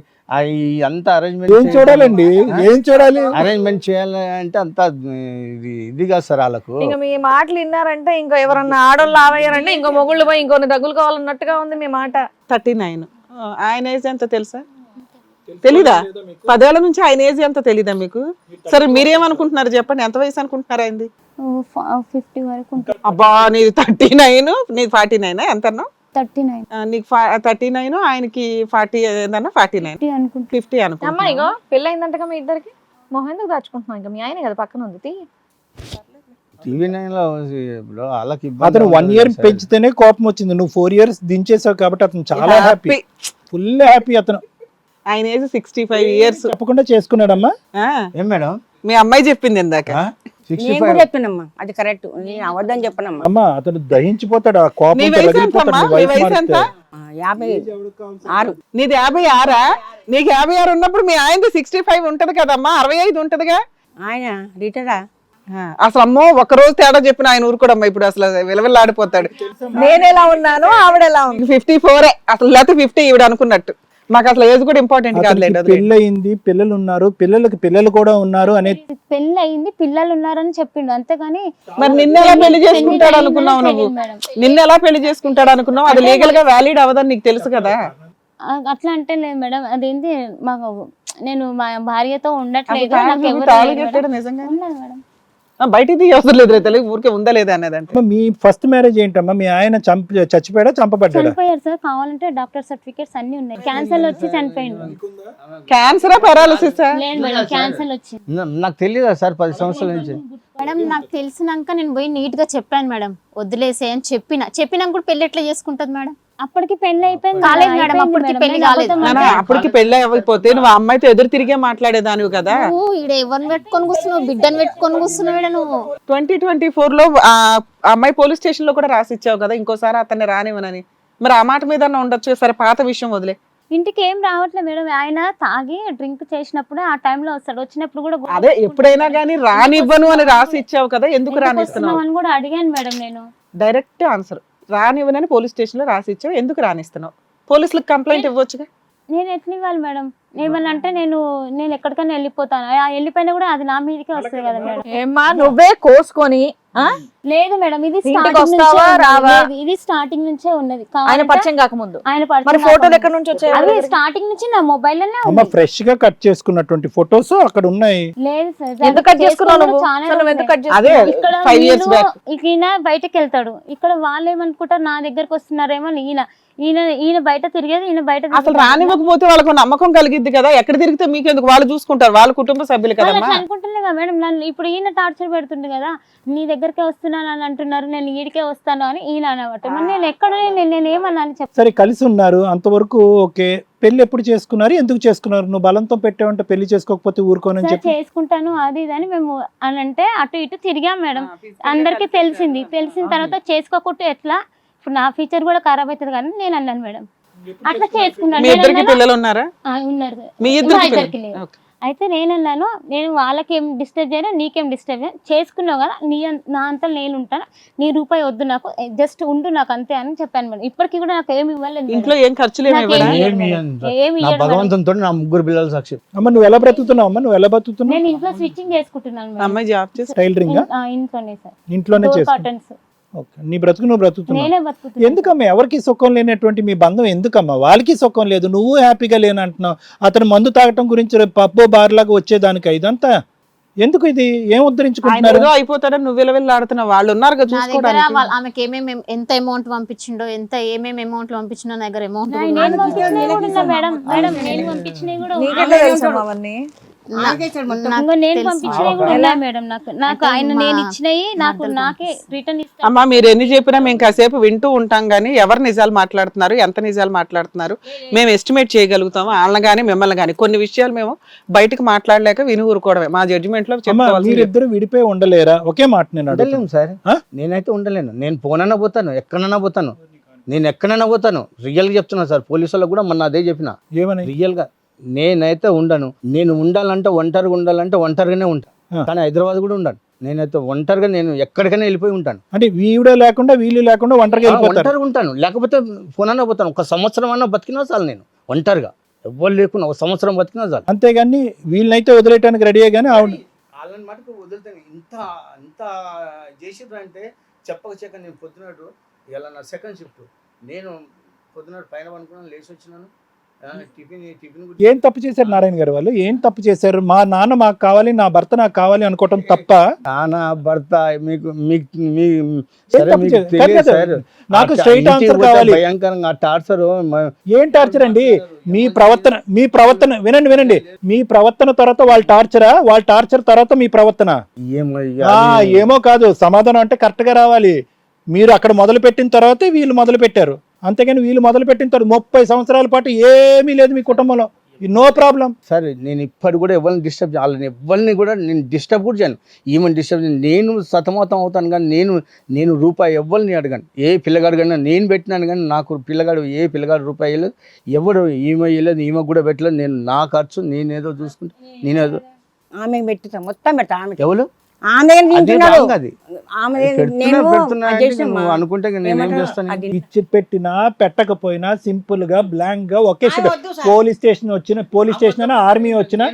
అంత ఏం అరేంజ్మెంట్ చూడాలండి, ఏం చూడాలి? అరేంజ్మెంట్ చేయాలి అంటే అంత ఇది కాదు సార్ వాళ్ళకు. ఇంకా మీ మాటలు విన్నారంటే ఇంకో ఎవరన్నా ఆడోళ్ళు ఆవయ్యారంటే ఇంకో మొగుళ్ళు పోయి ఇంకొన్ని దగ్గులు కావాలన్నట్టుగా ఉంది మీ మాట. 39. ఆయన ఏజ్ ఎంత తెలుసా? తెలీదా? 10 ఏళ్ల నుంచి ఆయన ఏజ్ ఎంత తెలీదా మీకు? సరే మీరేమనుకుంటున్నారు చెప్పండి, ఎంత వయసు అనుకుంటున్నారు ఆయనది? 50 వరకు ఉంటుంది. అబ్బా నీది 39, నీది 49 ఎంతన్నా? 39. నీకు 39, ఆయనకి 40 ఏదన్నా 49, అనుకుంటా. 50 అమ్మా అనుకుంటా. ఇగో పెళ్ళయిందంటగా మీ ఇద్దరికి, మొహం ఎందుకు దాచుకుంటున్నాం? ఇంకా మీ ఆయన కదా పక్కన ఉంది. టీవీ9లో ఇప్పుడు వాళ్ళకి అతను 1 year పెంచితేనే కోపం వచ్చింది, నువ్వు 4 years దించేసావు కాబట్టి అతను చాలా హ్యాపీ, ఫుల్ హ్యాపీ. అతను ఆయన ఏజ్ 65 years. తప్పకుండా చేసుకున్నాడమ్మా. ఏం మేడం మీ అమ్మాయి చెప్పింది ఇందాక. నేను కూడా చెప్పానమ్మా, అది కరెక్ట్, నేను అవద్దని చెప్పనమ్మా. అమ్మా అతను దహించిపోతాడు, ఆ నీ కోపంతో వయసు రగిలిపోతాడు. ఎంతమ్మా? నీ నీ వయసు వయసు ఎంత? మారితే 56. నీది 56. నీకు 56 ఉన్నప్పుడు మీ ఆయనది 65 ఉంటది కదమ్మా, 65 ఉంటదిగా. ఆయన రిటరా అసలు అమ్మో ఒక రోజు తేడా చెప్పిన ఆయన ఊరుకోడమ్మా, ఇప్పుడు అసలు విలవిల్లాడిపోతాడు. నేను ఎలా ఉన్నాను, ఆవిడ ఎలా ఉంది? 54 అసలు, లేకపోతే 50 ఈవిడ అనుకున్నట్టు. మాకు అసలు ఏజ్ కూడా ఇంపార్టెంట్ కాదులేండి. పెళ్ళయింది, పిల్లలు ఉన్నారు, పిల్లలకి పిల్లలు కూడా ఉన్నారు అనే. పెళ్లి అయింది, పిల్లలు ఉన్నారని చెప్పిండు అంతేగాని. మరి నిన్న ఎలా పెళ్లి చేసుకుంటాడు అనుకున్నావు నువ్వు? నిన్న ఎలా పెళ్లి చేసుకుంటాడు అనుకున్నావు? అది లీగల్ గా వ్యాలిడ్ అవ్వదని నీకు తెలుసు కదా. అట్లా అంటే లేదు మేడం, అదేంటి మాకు నేను మా భార్యతో ఉండట్లేదు, అసలు నాకు ఎవరు తాళి లేరు కట్టాడు మేడం. నిజంగా? ఉన్నది మేడం. బయటికి అవసరం లేదు, తెలుగు ఊరికే ఉందా లేదా అనేదంటే. మీ ఫస్ట్ మ్యారేజ్ ఏంటమ్మా? మీ ఆయన చచ్చిపోయాడా, చంపబడ్డాడా? చనిపోయారు సార్, కావాలంటే డాక్టర్ సర్టిఫికేట్స్ అన్ని ఉన్నాయి. క్యాన్సర్ వచ్చి చనిపోయింది. క్యాన్సరా పారాలసిస్? లేదు మేడం, క్యాన్సర్ వచ్చి. నాకు తెలియదా సార్ 10 సంవత్సరాల నుంచి? మేడం నాకు తెలిసినాక నేను పోయి నీట్ గా చెప్పాను మేడం, వదిలేసే అని చెప్పినాక కూడా పెళ్లి ఎట్లా చేసుకుంటది మేడం? అప్పటికి పెళ్లి అయిపోయింది కాలేదు మేడం, అప్పటికి పెళ్లి కాలేదు. అప్పటికి పెళ్లి అవ్వకపోతే నువ్వు ఆ అమ్మాయితో ఎదురు తిరిగే మాట్లాడేదానివి కదా. నువ్వు ఈడ ఎవరిని పెట్టుకొని కూర్చున్నావు, బిడ్డను పెట్టుకొని కూర్చున్నావు నువ్వు. 2024లో ఆ అమ్మాయి పోలీస్ స్టేషన్ లో కూడా రాసిచ్చావు కదా ఇంకోసారి అతన్ని రానివ్వనని. మరి ఆ మాట మీద ఉండొచ్చు. సరే పాత విషయం వదిలే. ఇంటికి ఏం రావట్లేదు మేడం, ఆయన తాగి డ్రింక్ చేసినప్పుడు ఆ టైంలో వస్తాడు, వచ్చినప్పుడు కూడా అదే ఎప్పుడైనా గానీ రానివ్వను అని రాసి ఇచ్చావు కదా, ఎందుకు రానిస్తున్నావు అని కూడా అడిగాను మేడం. నేను డైరెక్ట్ ఆన్సర్, రానివ్వనని పోలీస్ స్టేషన్ లో రాసి ఇచ్చావు, ఎందుకు రానిస్తున్నావు? పోలీసులకు కంప్లైంట్ ఇవ్వచ్చుగా. నేను ఎట్లా ఇవ్వాలి మేడం? ఏమన్నా అంటే నేను ఎక్కడికైనా వెళ్ళిపోతాను, వెళ్ళిపోయినా కూడా అది నా మీదకే వస్తుంది కదా మేడం. ఏమ్మా నువ్వే కోసుకొని లేదు మేడం, ఇది ఇంటికి వస్తావా రావా? ఇది స్టార్టింగ్ నుంచే ఉన్నది. ఆయన పరిచయం కాకముందు ఆయన మరి ఫోటోలు ఎక్కడి నుంచి వచ్చాయి? అది స్టార్టింగ్ నుంచి నా మొబైల్ లోనే అమ్మ ఉంది. ఫ్రెష్ గా కట్ చేసుకున్నటువంటి ఫొటోస్ అక్కడ ఉన్నాయి. లేదు సార్, ఎందుకు కట్ చేసుకున్నావు నువ్వు? చాలా అసలు నువ్వు ఎందుకు కట్ అదే చేసుకున్నావు? ఇక్కడ 5 years back. ఈయన బయటకు వెళ్తాడు, ఇక్కడ వాళ్ళు ఏమనుకుంటారు నా దగ్గరకు వస్తున్నారేమో. ఈయన బయట తిరిగేది, ఈయన బయట అసలు రానివ్వకపోతే వాళ్ళకు నమ్మకం కలిగిద్ది కదా, ఎక్కడ తిరిగితే మీకెందుకు, వాళ్ళు చూసుకుంటారు, వాళ్ళ కుటుంబ సభ్యులు కదమ్మా. అనుకుంటున్నా కదా మేడం, నన్ను ఇప్పుడు ఈయన టార్చర్ పెడుతుంది కదా, నీ దగ్గరకే వస్తున్నాను అని అంటున్నారు, నేను ఈడికే వస్తాను అని ఈయన అనమాట. మరి నేను ఎక్కడ నేను ఏమన్నాను చెప్పు. సరే కలిసి ఉన్నారు అంతవరకు ఓకే. పెళ్లి ఎప్పుడు చేసుకున్నారు, ఎందుకు చేసుకున్నారు? నువ్వు బలంతో పెట్టావంటే పెళ్లి చేసుకోకపోతే ఊరుకోనని చెప్పి చేసుకుంటాను అది ఇది అని మేము అని అంటే అటు ఇటు తిరిగాం మేడం. అందరికి తెలిసిన తర్వాత చేసుకోకుంటే ఎట్లా, ఇప్పుడు నా ఫ్యూచర్ కూడా ఖరాబ్ అవుతుంది కానీ నేను అన్నాను మేడం, అట్లా చేసుకున్నాను. మీ ఇద్దరికి పిల్లలు ఉన్నారా? ఉన్నారు, మీ మా ఇద్దరికి ఇద్దరికి లేదు. అయితే నేనన్నాను, నేను వాళ్ళకేం డిస్టర్బ్ చేయను, నీకేం డిస్టర్బ్ చేయను, చేసుకున్నావు కదా నా అంతా నేను ఉంటాను, నీ రూపాయి వద్దు నాకు, జస్ట్ ఉండు నాకు అంతే అని చెప్పాను మేడం. ఇప్పటికీ కూడా నాకు ఏమి ఇవ్వలేదు ఇంట్లో మేడం. ఏం ఖర్చులు ఏమి నాకేం ఇవ్వడా? ఇవ్వలేదు ఏమి మేడం. ఇవ్వను. ఏమి నా ఇవ్వడు మేడం. భగవంతునితో నా 3 పిల్లల సాక్షి. అమ్మ నువ్వు ఎలా బ్రతుకుతున్నావు అమ్మ, నువ్వు ఎలా బ్రతుకుతున్నావు? నేను ఇంట్లో స్విచ్చింగ్ చేసుకుంటున్నాను మేడం. అమ్మాయి జాబ్ చేసి టైలరింగ్ ఇంట్లోనే సార్, ఇంట్లోనే డోర్ చేస్తా. కాటన్స్ నీ బ్రతుకు నువ్వు బ్రతుకుతున్నావు. నేనే బతుకుతున్నాను. ఎందుకమ్మా ఎవరికి సుఖం లేనటువంటి మీ బంధం ఎందుకమ్మా? వాళ్ళకి సుఖం లేదు, నువ్వు హ్యాపీగా లేనంటున్నావు. అతను మందు తాగటం గురించి రేపు పబ్బో బార్లాగా వచ్చేదానికి ఇదంతా ఎందుకు? ఇది ఏం ఆయన ఉద్ధరించుకుంటున్నారు? ఏదో అయిపోతాడని నువ్వు విలవిల్లాడుతున్నావు, వాళ్ళు ఉన్నారు కదా నా దగ్గర చూసుకోవడానికి. ఆమెకి ఎంత అమౌంట్ పంపించిండో, ఏమేమి అమౌంట్ పంపించిండో నా దగ్గర అమౌంట్ నేను పంపించినవి కూడా ఉన్నా మేడం. మేడం నేను పంపించినవి కూడా నీకెట్లా తెలుసమ్మా అవన్నీ? ఇంకో నేను పంపించినవి కూడా ఉన్నాయి మేడం. నాకు ఆయన నేను ఇచ్చినవి నాకే రిటర్న్ ఇస్తాను. అమ్మా మీరు ఎన్ని చెప్పినా మేము కాసేపు వింటూ ఉంటాం కానీ ఎవరు నిజాలు మాట్లాడుతున్నారు, ఎంత నిజాలు మాట్లాడుతున్నారు మేము ఎస్టిమేట్ చేయగలుగుతాము, వాళ్ళని కానీ మిమ్మల్ని కానీ. కొన్ని విషయాలు మేము బయటకు మాట్లాడలేక విని ఊరుకోవడమే మా జడ్జిమెంట్ లో అమ్మా చెప్పుకోవాల్సింది. మీరిద్దరు విడిపోయి ఉండలేరా? ఒకే మాట నేను అడుగుతున్నా. ఉండలేము సార్, ఆ? నేనైతే ఉండలేను. నేను పోనన్నా పోతాను, ఎక్కడన్నా పోతాను, నేను ఎక్కడైనా పోతాను. రియల్గా చెప్తున్నా సార్, పోలీసు వాళ్ళకి కూడా మొన్న అదే చెప్పిన. ఏమని? రియల్గా నేనైతే ఉండను. నేను ఉండాలంటే ఒంటరిగా ఉండాలంటే ఉంటాను. కానీ హైదరాబాద్ కూడా ఉండను. నేనైతే ఒంటరిగా నేను ఎక్కడికైనా వెళ్ళిపోయి ఉంటాను. అంటే వీడియో లేకుండా వీళ్ళు లేకుండా ఒంటరిగా వెళ్ళిపోతారు. ఒంటరిగా ఉంటాను, లేకపోతే పోనన్నా పోతాను. 1 సంవత్సరం అన్నా బతికినా చాలు, నేను ఒంటరిగా ఎవ్వరు లేకుండా 1 సంవత్సరం బతికినా చాలు. అంతేగాని వీళ్ళనైతే వదిలేయడానికి రెడీ కానీ ఆవిడ వాళ్ళని మటుకు వదులుతాను. ఇంత చేసిర్రు అంటే చెప్పక నేను పొద్దునట్టు ఇలా నా సెకండ్ షిఫ్ట్, నేను పొద్దునట్టు పైన అనుకున్నాను, లేచి వచ్చినాను. టిఫిన్ ఏం తప్పు చేశారు నారాయణ గారు? వాళ్ళు ఏం తప్పు చేశారు? మా నాన్న మాకు కావాలి, నా భర్త నాకు కావాలి అనుకోవటం తప్ప? నాన్న భర్త మీకు ఏం తప్పు చేశారు? కాదు కదా, నాకు స్ట్రైట్ ఆన్సర్ కావాలి. భయంకరంగా టార్చర్. ఏం టార్చర్ అండి? మీ ప్రవర్తన వినండి. మీ ప్రవర్తన తర్వాత వాళ్ళ టార్చర్ తర్వాత మీ ప్రవర్తన. ఏమో కాదు, సమాధానం అంటే కరెక్ట్ గా రావాలి. మీరు అక్కడ మొదలు పెట్టిన తర్వాతే వీళ్ళు మొదలు పెట్టారు. అంతేగాని వీళ్ళు మొదలు పెట్టిన తర్వాత 30 సంవత్సరాల పాటు ఏమీ లేదు మీ కుటుంబంలో, నో ప్రాబ్లం. సరే నేను ఇప్పటి కూడా ఎవరిని డిస్టర్బ్ చేయాలని, ఎవరిని కూడా నేను డిస్టర్బ్ కూడా చేయను. ఈమెను డిస్టర్బ్ చేయను. నేను సతమతం అవుతాను కానీ నేను రూపాయి ఎవరిని అడగను. ఏ పిల్లగాడు కన్నా నేను పెట్టినాను కానీ నాకు పిల్లగాడు రూపాయి ఇవ్వలేదు, ఎవరు ఈమె ఇవ్వలేదు, ఈమె కూడా పెట్టలేదు. నేను నా ఖర్చు నేనేదో చూసుకుంటా, నేనేదో ఆమె పెట్టుతా మొత్తం పెడతా. ఆమె ఎవరు ఆమె తింటున్నాడు. అది ఆమె పెడుతున్నా నేను పెడుతున్నా అది అంటే చేసిన నువ్వు మా- అనుకుంటే నేనేం ఏమంటారు? చేస్తాను? అది ఇచ్చి పెట్టినా పెట్టకపోయినా సింపుల్ గా బ్లాంక్ గా ఒకే వద్దు సార్. పోలీస్ స్టేషన్ అయినా ఆర్మీ వచ్చినా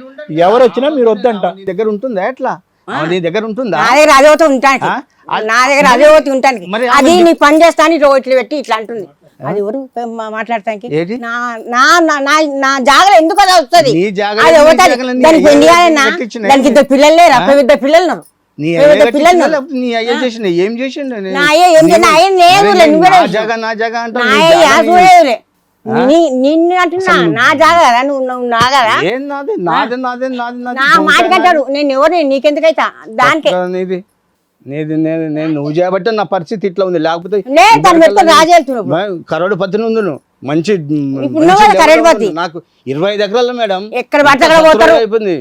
ఎవరు వచ్చినా మీరు వద్దంట. నీ దగ్గర ఉంటుందా ఎట్లా? నీ దగ్గర ఉంటుందా? నా దగ్గర అదే అవుతుంది ఉంటానికి. ఆ? నా దగ్గర అదే అవుతుంది ఉంటానికి. మరి అది ఆమె నీ పని చేస్తాను ఇట్లా పెట్టి ఇట్లా అంటుంది. అది ఎవరు మాట్లాడటానికి? ఏది? నా జాగ్రత్త ఎందుకు అది వస్తుంది? నీ జాగ్రత్త, అది నీ అవుతుంది. జాగ్రత్త, నీ దానికి పెళ్లి అయ్యా కాదన్నా? కట్టించిన దానికి 2 పిల్లలు లేరా? 2 పిల్లలు ఉన్నారు. నీ ఏదో అయ్య పిల్లలు కట్టించినా లేకపోతే నీ అయ్య చేసిన ఏం చేసిండు? నా అయ్య ఏం చేసిన? నా అయ్య నేను అరే లేదు, నువ్వే నా తెలుసు. జాగా నా జాగా అంటావు, నా నీ అయ్య జాగా నీ- చూడలేదులే. నిన్ను అంటున్నా నా జాగ్రత్త, నువ్వు నా కదా. ఏం నాది నాది నాది నాది నాది నా మాట కంటాడు. నేను ఎవరిని నీకెందుకైతా? దానికే నీది నేను నువ్వు చేయబట్టే నా పరిస్థితి ఇట్లా ఉంది. లేకపోతే తను పెట్టుకొని రాజు వెళ్తున్నావు. కరోడు పత్తిని ఉంది నువ్వు మంచి ఇప్పుడు నువ్వు కదా కరోడు పత్తి. నాకు 25 ఎకరాలు మేడం. ఎక్కడ పడితే అక్కడ పోతారు. అయిపోయింది.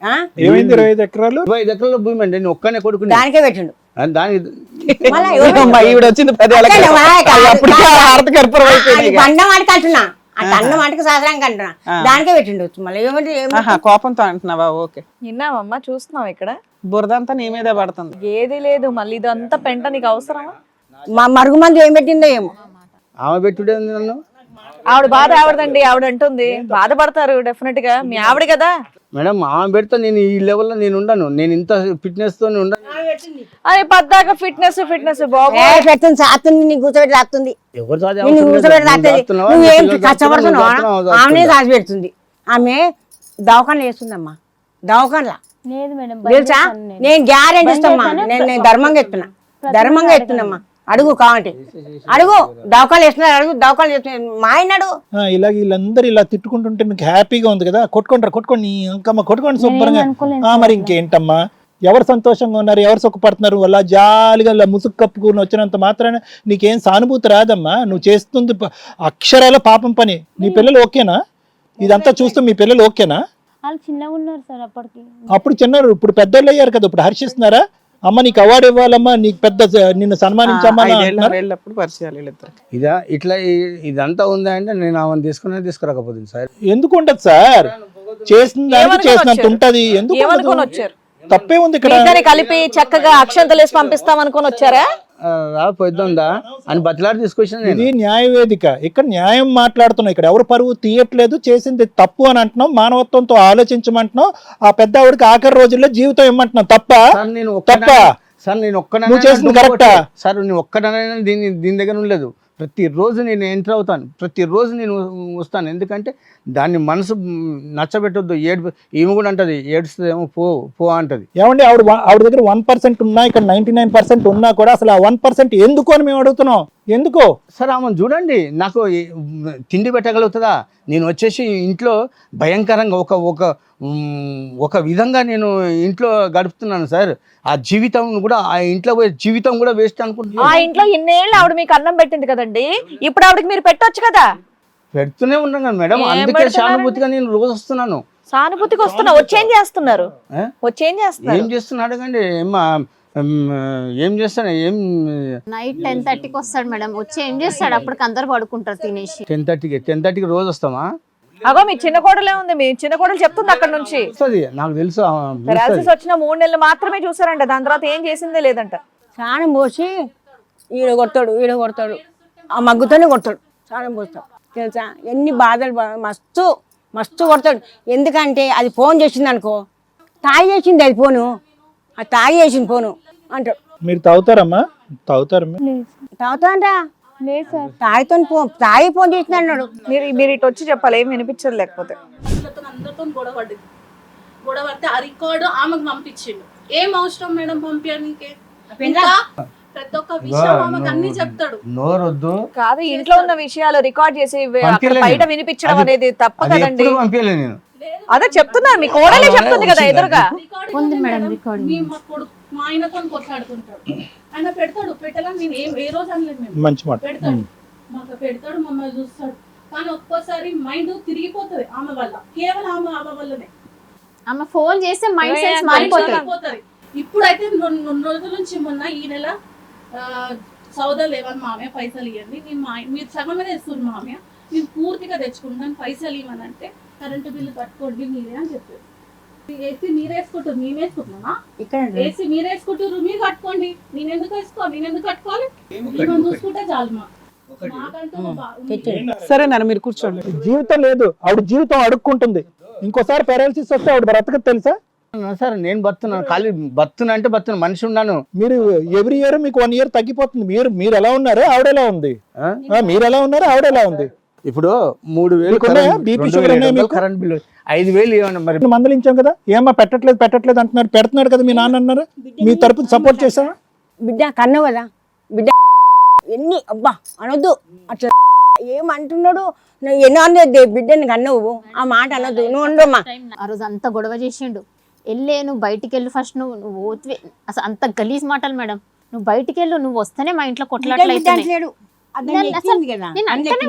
ఆ? ఏమైంది 25 ఎకరాలు? 25 ఎకరాల భూమి అండి, నేను ఒక్కనే కొడుకుని. దానికే పెట్టిండు. దానికి మళ్ళా ఎవరు? అమ్మా, ఈవిడ వచ్చింది 10 ఏళ్ళ అట్లనే క్రితం. వా, కాదు, అప్పటికే కాదు. హారతి కర్పూరం అయిపోయింది ఇక. బండ మాటకి అంటున్నా, అట్లా అన్న మాటకి శాస్త్రానికి అంటున్నా. దానికే పెట్టిండు. మళ్ళీ ఏమంటే ఆహా, కోపంతో అంటున్నావా? ఓకే. విన్నావమ్మా? చూస్తున్నావు ఇక్కడ బురదంతా నీ మీదే పడుతుంది. ఏది లేదు, మళ్ళీ ఇదంతా పెంట నీకు అవసరమా? మా మరుగు మంది ఏం పెట్టిందో ఏమో. ఆమె పెట్టుడే ఉంది నన్ను. ఆవిడ బాధ ఆవిడదండి, ఆవిడ అంటుంది. బాధపడతారు డెఫినెట్ గా, మీ ఆవిడ కదా. మేడం ఆమె పెడితే నేను ఈ లెవెల్లో నేను ఉండను. నేను ఇంత ఫిట్నెస్ తో ఉండను. అది పద్దాక ఫిట్నెస్ బాబు. పెడుతుంది సాత్తుంది, నీకు కూర్చోబెట్టి రాస్తుంది. ఎవరు సాధ్యం నిన్ను అవసరం లేదు. కూర్చోబెట్టి రాస్తుంది. దాస్తున్నావా? నువ్వేం పిల్లలు కష్టపడుతున్నావా? దాస్తున్నావా? ఆమెనే రాసి పెడుతుంది. ఆమె దవాఖానలు వేస్తుందమ్మా, దవాఖానలా లేదు మేడం, తెలుసా? నేను గ్యారెంటీ ఇస్తామ్మా. నేను ధర్మంగా ఎత్తున్నమ్మా. అడుగు కావంటే అడుగు. దవాఖాలు వేస్తున్నారు, అడుగు. దవాఖాలు చేస్తున్నారు. మా ఆయన అడుగు. ఇలా వీళ్ళందరూ ఇలా తిట్టుకుంటుంటే మీకు హ్యాపీగా ఉంది కదా? కొట్టుకోండి అంకమ్మ, కొట్టుకోండి శుభ్రంగా. మరి ఇంకేంటమ్మా, ఎవరు సంతోషంగా ఉన్నారు, ఎవరు సుఖపడుతున్నారు, అలా జాలిగా అలా ముసుగు కప్పుకుని వచ్చినంత మాత్రాన నీకేం సానుభూతి రాదమ్మా. నువ్వు చేస్తుంది అక్షరాల పాపం పని. నీ పిల్లలు ఓకేనా? ఇదంతా చూస్తూ మీ పిల్లలు ఓకేనా? వాళ్ళు చిన్నగా ఉన్నారు సార్ అప్పటికి. అప్పుడు చిన్నారు, ఇప్పుడు పెద్దోళ్ళు అయ్యారు కదా. ఇప్పుడు హర్షిస్తున్నారా? అమ్మ నీకు అవార్డు ఇవ్వాలమ్మా, నీకు పెద్ద నిన్ను సన్మానించమ్మా అని అంటున్నారా? వెళ్ళినప్పుడు పరిచయాలు వీళ్ళిద్దరు. ఇట్లా ఇదంతా ఉందా అంటే నేను ఆమెను తీసుకురాకపోతుంది సార్. ఎందుకు ఉండదు సార్? చేసిన దానికి ఏమనుకొని చేసినంత వచ్చారు? ఉంటది. ఎందుకు ఏమనుకొని ఉండదు? వచ్చారు? తప్పే ఉంది ఇక్కడ. మీకని కలిపి చక్కగా అక్షంతలు వేసి పంపిస్తాం అనుకొని వచ్చారా? రాపోద్దా అని బతిలాడి తీసుకొచ్చిన ఇది న్యాయవేదిక, ఇక్కడ న్యాయం మాట్లాడుతున్నాం. ఇక్కడ ఎవరు పరువు తీయట్లేదు, చేసింది తప్పు అని అంటున్నాం. మానవత్వంతో ఆలోచించమంటున్నాం. ఆ పెద్ద ఆవిడకి ఆఖరి రోజుల్లో జీవితం ఇమ్మంటున్నాం. తప్ప సార్ నేను తప్ప సార్ నేను నువ్వు చేసింది కరెక్టా? సార్ నేను ఒక్కడనైనా దీని దగ్గర ఉండలేదు. ప్రతిరోజు నేను ఎంటర్ అవుతాను, ప్రతిరోజు నేను వస్తాను. ఎందుకంటే దాన్ని మనసు నచ్చబెట్టొద్దు. ఈమె కూడా అంటది, ఏడుస్తుందేమో పో అంటది. ఏమండి ఆవిడ దగ్గర 1% ఉన్నా, ఇక్కడ 99% ఉన్నా కూడా అసలు ఆ 1% ఎందుకు అని మేము అడుగుతున్నాం. ఎందుకో సార్ ఆమె చూడండి, నాకు తిండి పెట్టగలుగుతుందా? నేను వచ్చేసి ఇంట్లో భయంకరంగా ఒక విధంగా నేను ఇంట్లో గడుపుతున్నాను సార్. ఆ జీవితం కూడా, ఆ ఇంట్లో పోయే జీవితం కూడా వేస్ట్ అనుకుంటున్నాను. ఆ ఇంట్లో ఇన్నేళ్ళు ఆవిడ మీకు అన్నం పెట్టింది కదండి, ఇప్పుడు ఆవిడకి మీరు పెట్టొచ్చు కదా. పెడుతూనే ఉన్నాను కదా మేడం, ఏం అందుకే పెడుతున్నారండి? సానుభూతిగా నేను రోజు వస్తున్నాను. సానుభూతికి వస్తున్నా. వచ్చేం చేస్తున్నారు? వచ్చేం చేస్తున్నారు? ఏం చేస్తున్నా అడగండి. ఏం చేస్తాను, ఏం నైట్ 10:30కి వస్తాడు మేడం. వచ్చి ఏం చేస్తాడు? అప్పటికి అందరు పడుకుంటారు తినేసి. 10:30కి రోజు వస్తామా? అగో మీ చిన్న కోడలే ఉంది, మీ చిన్న కోడలు చెప్తుంది అక్కడ నుంచి. వస్తుంది, నాకు తెలుసు. పెరాలసిస్ వచ్చిన 3 నెలలు మాత్రమే చూసారంట, దాని తర్వాత ఏం చేసిందే లేదంట. స్నానం పోసి ఈడ కొడతాడు, ఆ మగ్గుతోనే కొడతాడు. స్నానం పోస్తాడు తెలుసా, ఎన్ని బాధలు మస్తు కొడతాడు. ఎందుకంటే అది ఫోన్ చేసింది అనుకో, తాగి చేసింది అది ఫోను, అది తాగి చేసింది ఫోను అంటాడు. మీరు తాగుతారమ్మా? తాగుతారు తాగుతాంటా లేదు సార్. తాగి ఫోన్ చేసింది అన్నాడు. మీరు ఇటు వచ్చి చెప్పాలి, ఏం వినిపించదు. లేకపోతే అందరితో గొడవ పడితే ఆ రికార్డు ఆమెకు పంపించిండు. ఏం అవసరం మేడం పంపించడానికి? ఇంకా ప్రతి ఒక్క విషయం ఆమెకు అన్ని చెప్తాడు. నోరొద్దు కాదు, ఇంట్లో ఉన్న విషయాలు రికార్డ్ చేసి అక్కడ బయట వినిపించడం అనేది తప్పు కదండి. పంపించలే నేను. అదే చెప్తున్నా, మీ కోడలే చెప్తుంది కదా ఎదురుగా. ఉంది మేడం రికార్డు. మా ఆయనతో కొట్లాడుతుంటాడు. ఆయన పెడతాడు, పెట్టాలని నేను ఏ రోజు అనలేదు. మేము మంచి మాట. పెడతాడు, మాకు పెడతాడు, మమ్మల్ని చూస్తాడు. కానీ ఒక్కోసారి మైండ్ తిరిగిపోతుంది ఆమె వల్ల, కేవలం ఆమె వల్లనే. ఆమె ఫోన్ చేస్తే మైండ్ సెన్స్ మారిపోతుంది. ఇప్పుడైతే 2 రోజుల నుంచి మొన్న ఈ నెల సౌదాలు లేవని మామయ్య పైసలు ఇవ్వండి, నేను మీరు సగమే తెస్తున్నారు మామయ్య, నేను పూర్తిగా తెచ్చుకుంటాను, పైసలు ఇవ్వనంటే కరెంటు బిల్లు కట్టుకోండి మీరే అని చెప్పారు. ఏసీ మీరు వేసుకుంటారు, మేము వేసుకుంటున్నామా? ఏసీ మీరు వేసుకుంటారు, మీరు కట్టుకోండి, నేను ఎందుకు కట్టుకోవాలి? మేము చూసుకుంటే చాలు మాకంటూ. సరే నాన్న మీరు కూర్చోండి. జీవితం లేదు, ఆవిడ జీవితం అడుక్కుంటుంది. ఇంకోసారి పారాలసిస్ వస్తే ఆవిడ బ్రతకదు తెలుసా? సార్ నేను బతున్నాను, ఖాళీ అంటే బతున్నాను, మనిషి ఉన్నాను. మీరు ఎవ్రీ ఇయర్ మీకు 1 year తగ్గిపోతుంది. మీరు ఎలా ఉన్నారు, ఆవిడ ఎలా ఉంది? మీరు ఎలా ఉన్నారు, ఆవిడ ఎలా ఉంది? ఇప్పుడు 3,000 కరెంట్ బిల్లు, 5,000 ఇవ్వండి. మరి మందలించాం కదా, ఏమా పెట్టట్లేదు అంటున్నారు. పెడుతున్నాడు కదా మీ నాన్న అన్నారు. మీ తరపున సపోర్ట్ చేశావా? బిడ్డ కన్నావు కదా, బిడ్డ ఎన్ని అబ్బా అనొద్దు అట్లా ఏమంటున్నాడు. ఎన్నో అన్నది బిడ్డని కన్నావు, ఆ మాట అనొద్దు. నువ్వు ఉండమ్మా. ఆ రోజు అంత గొడవ చేసిండు. నువ్వు బయటికి వెళ్ళు ఫస్ట్, నువ్వు అసలు అంత గలీజ్ మాటలు మేడం. నువ్వు బయటికి వెళ్ళు, నువ్వు వస్తేనే మా ఇంట్లో కొట్లాటలు అవుతున్నాయి. అతను చెప్పింది కదా, నేను అంటేనే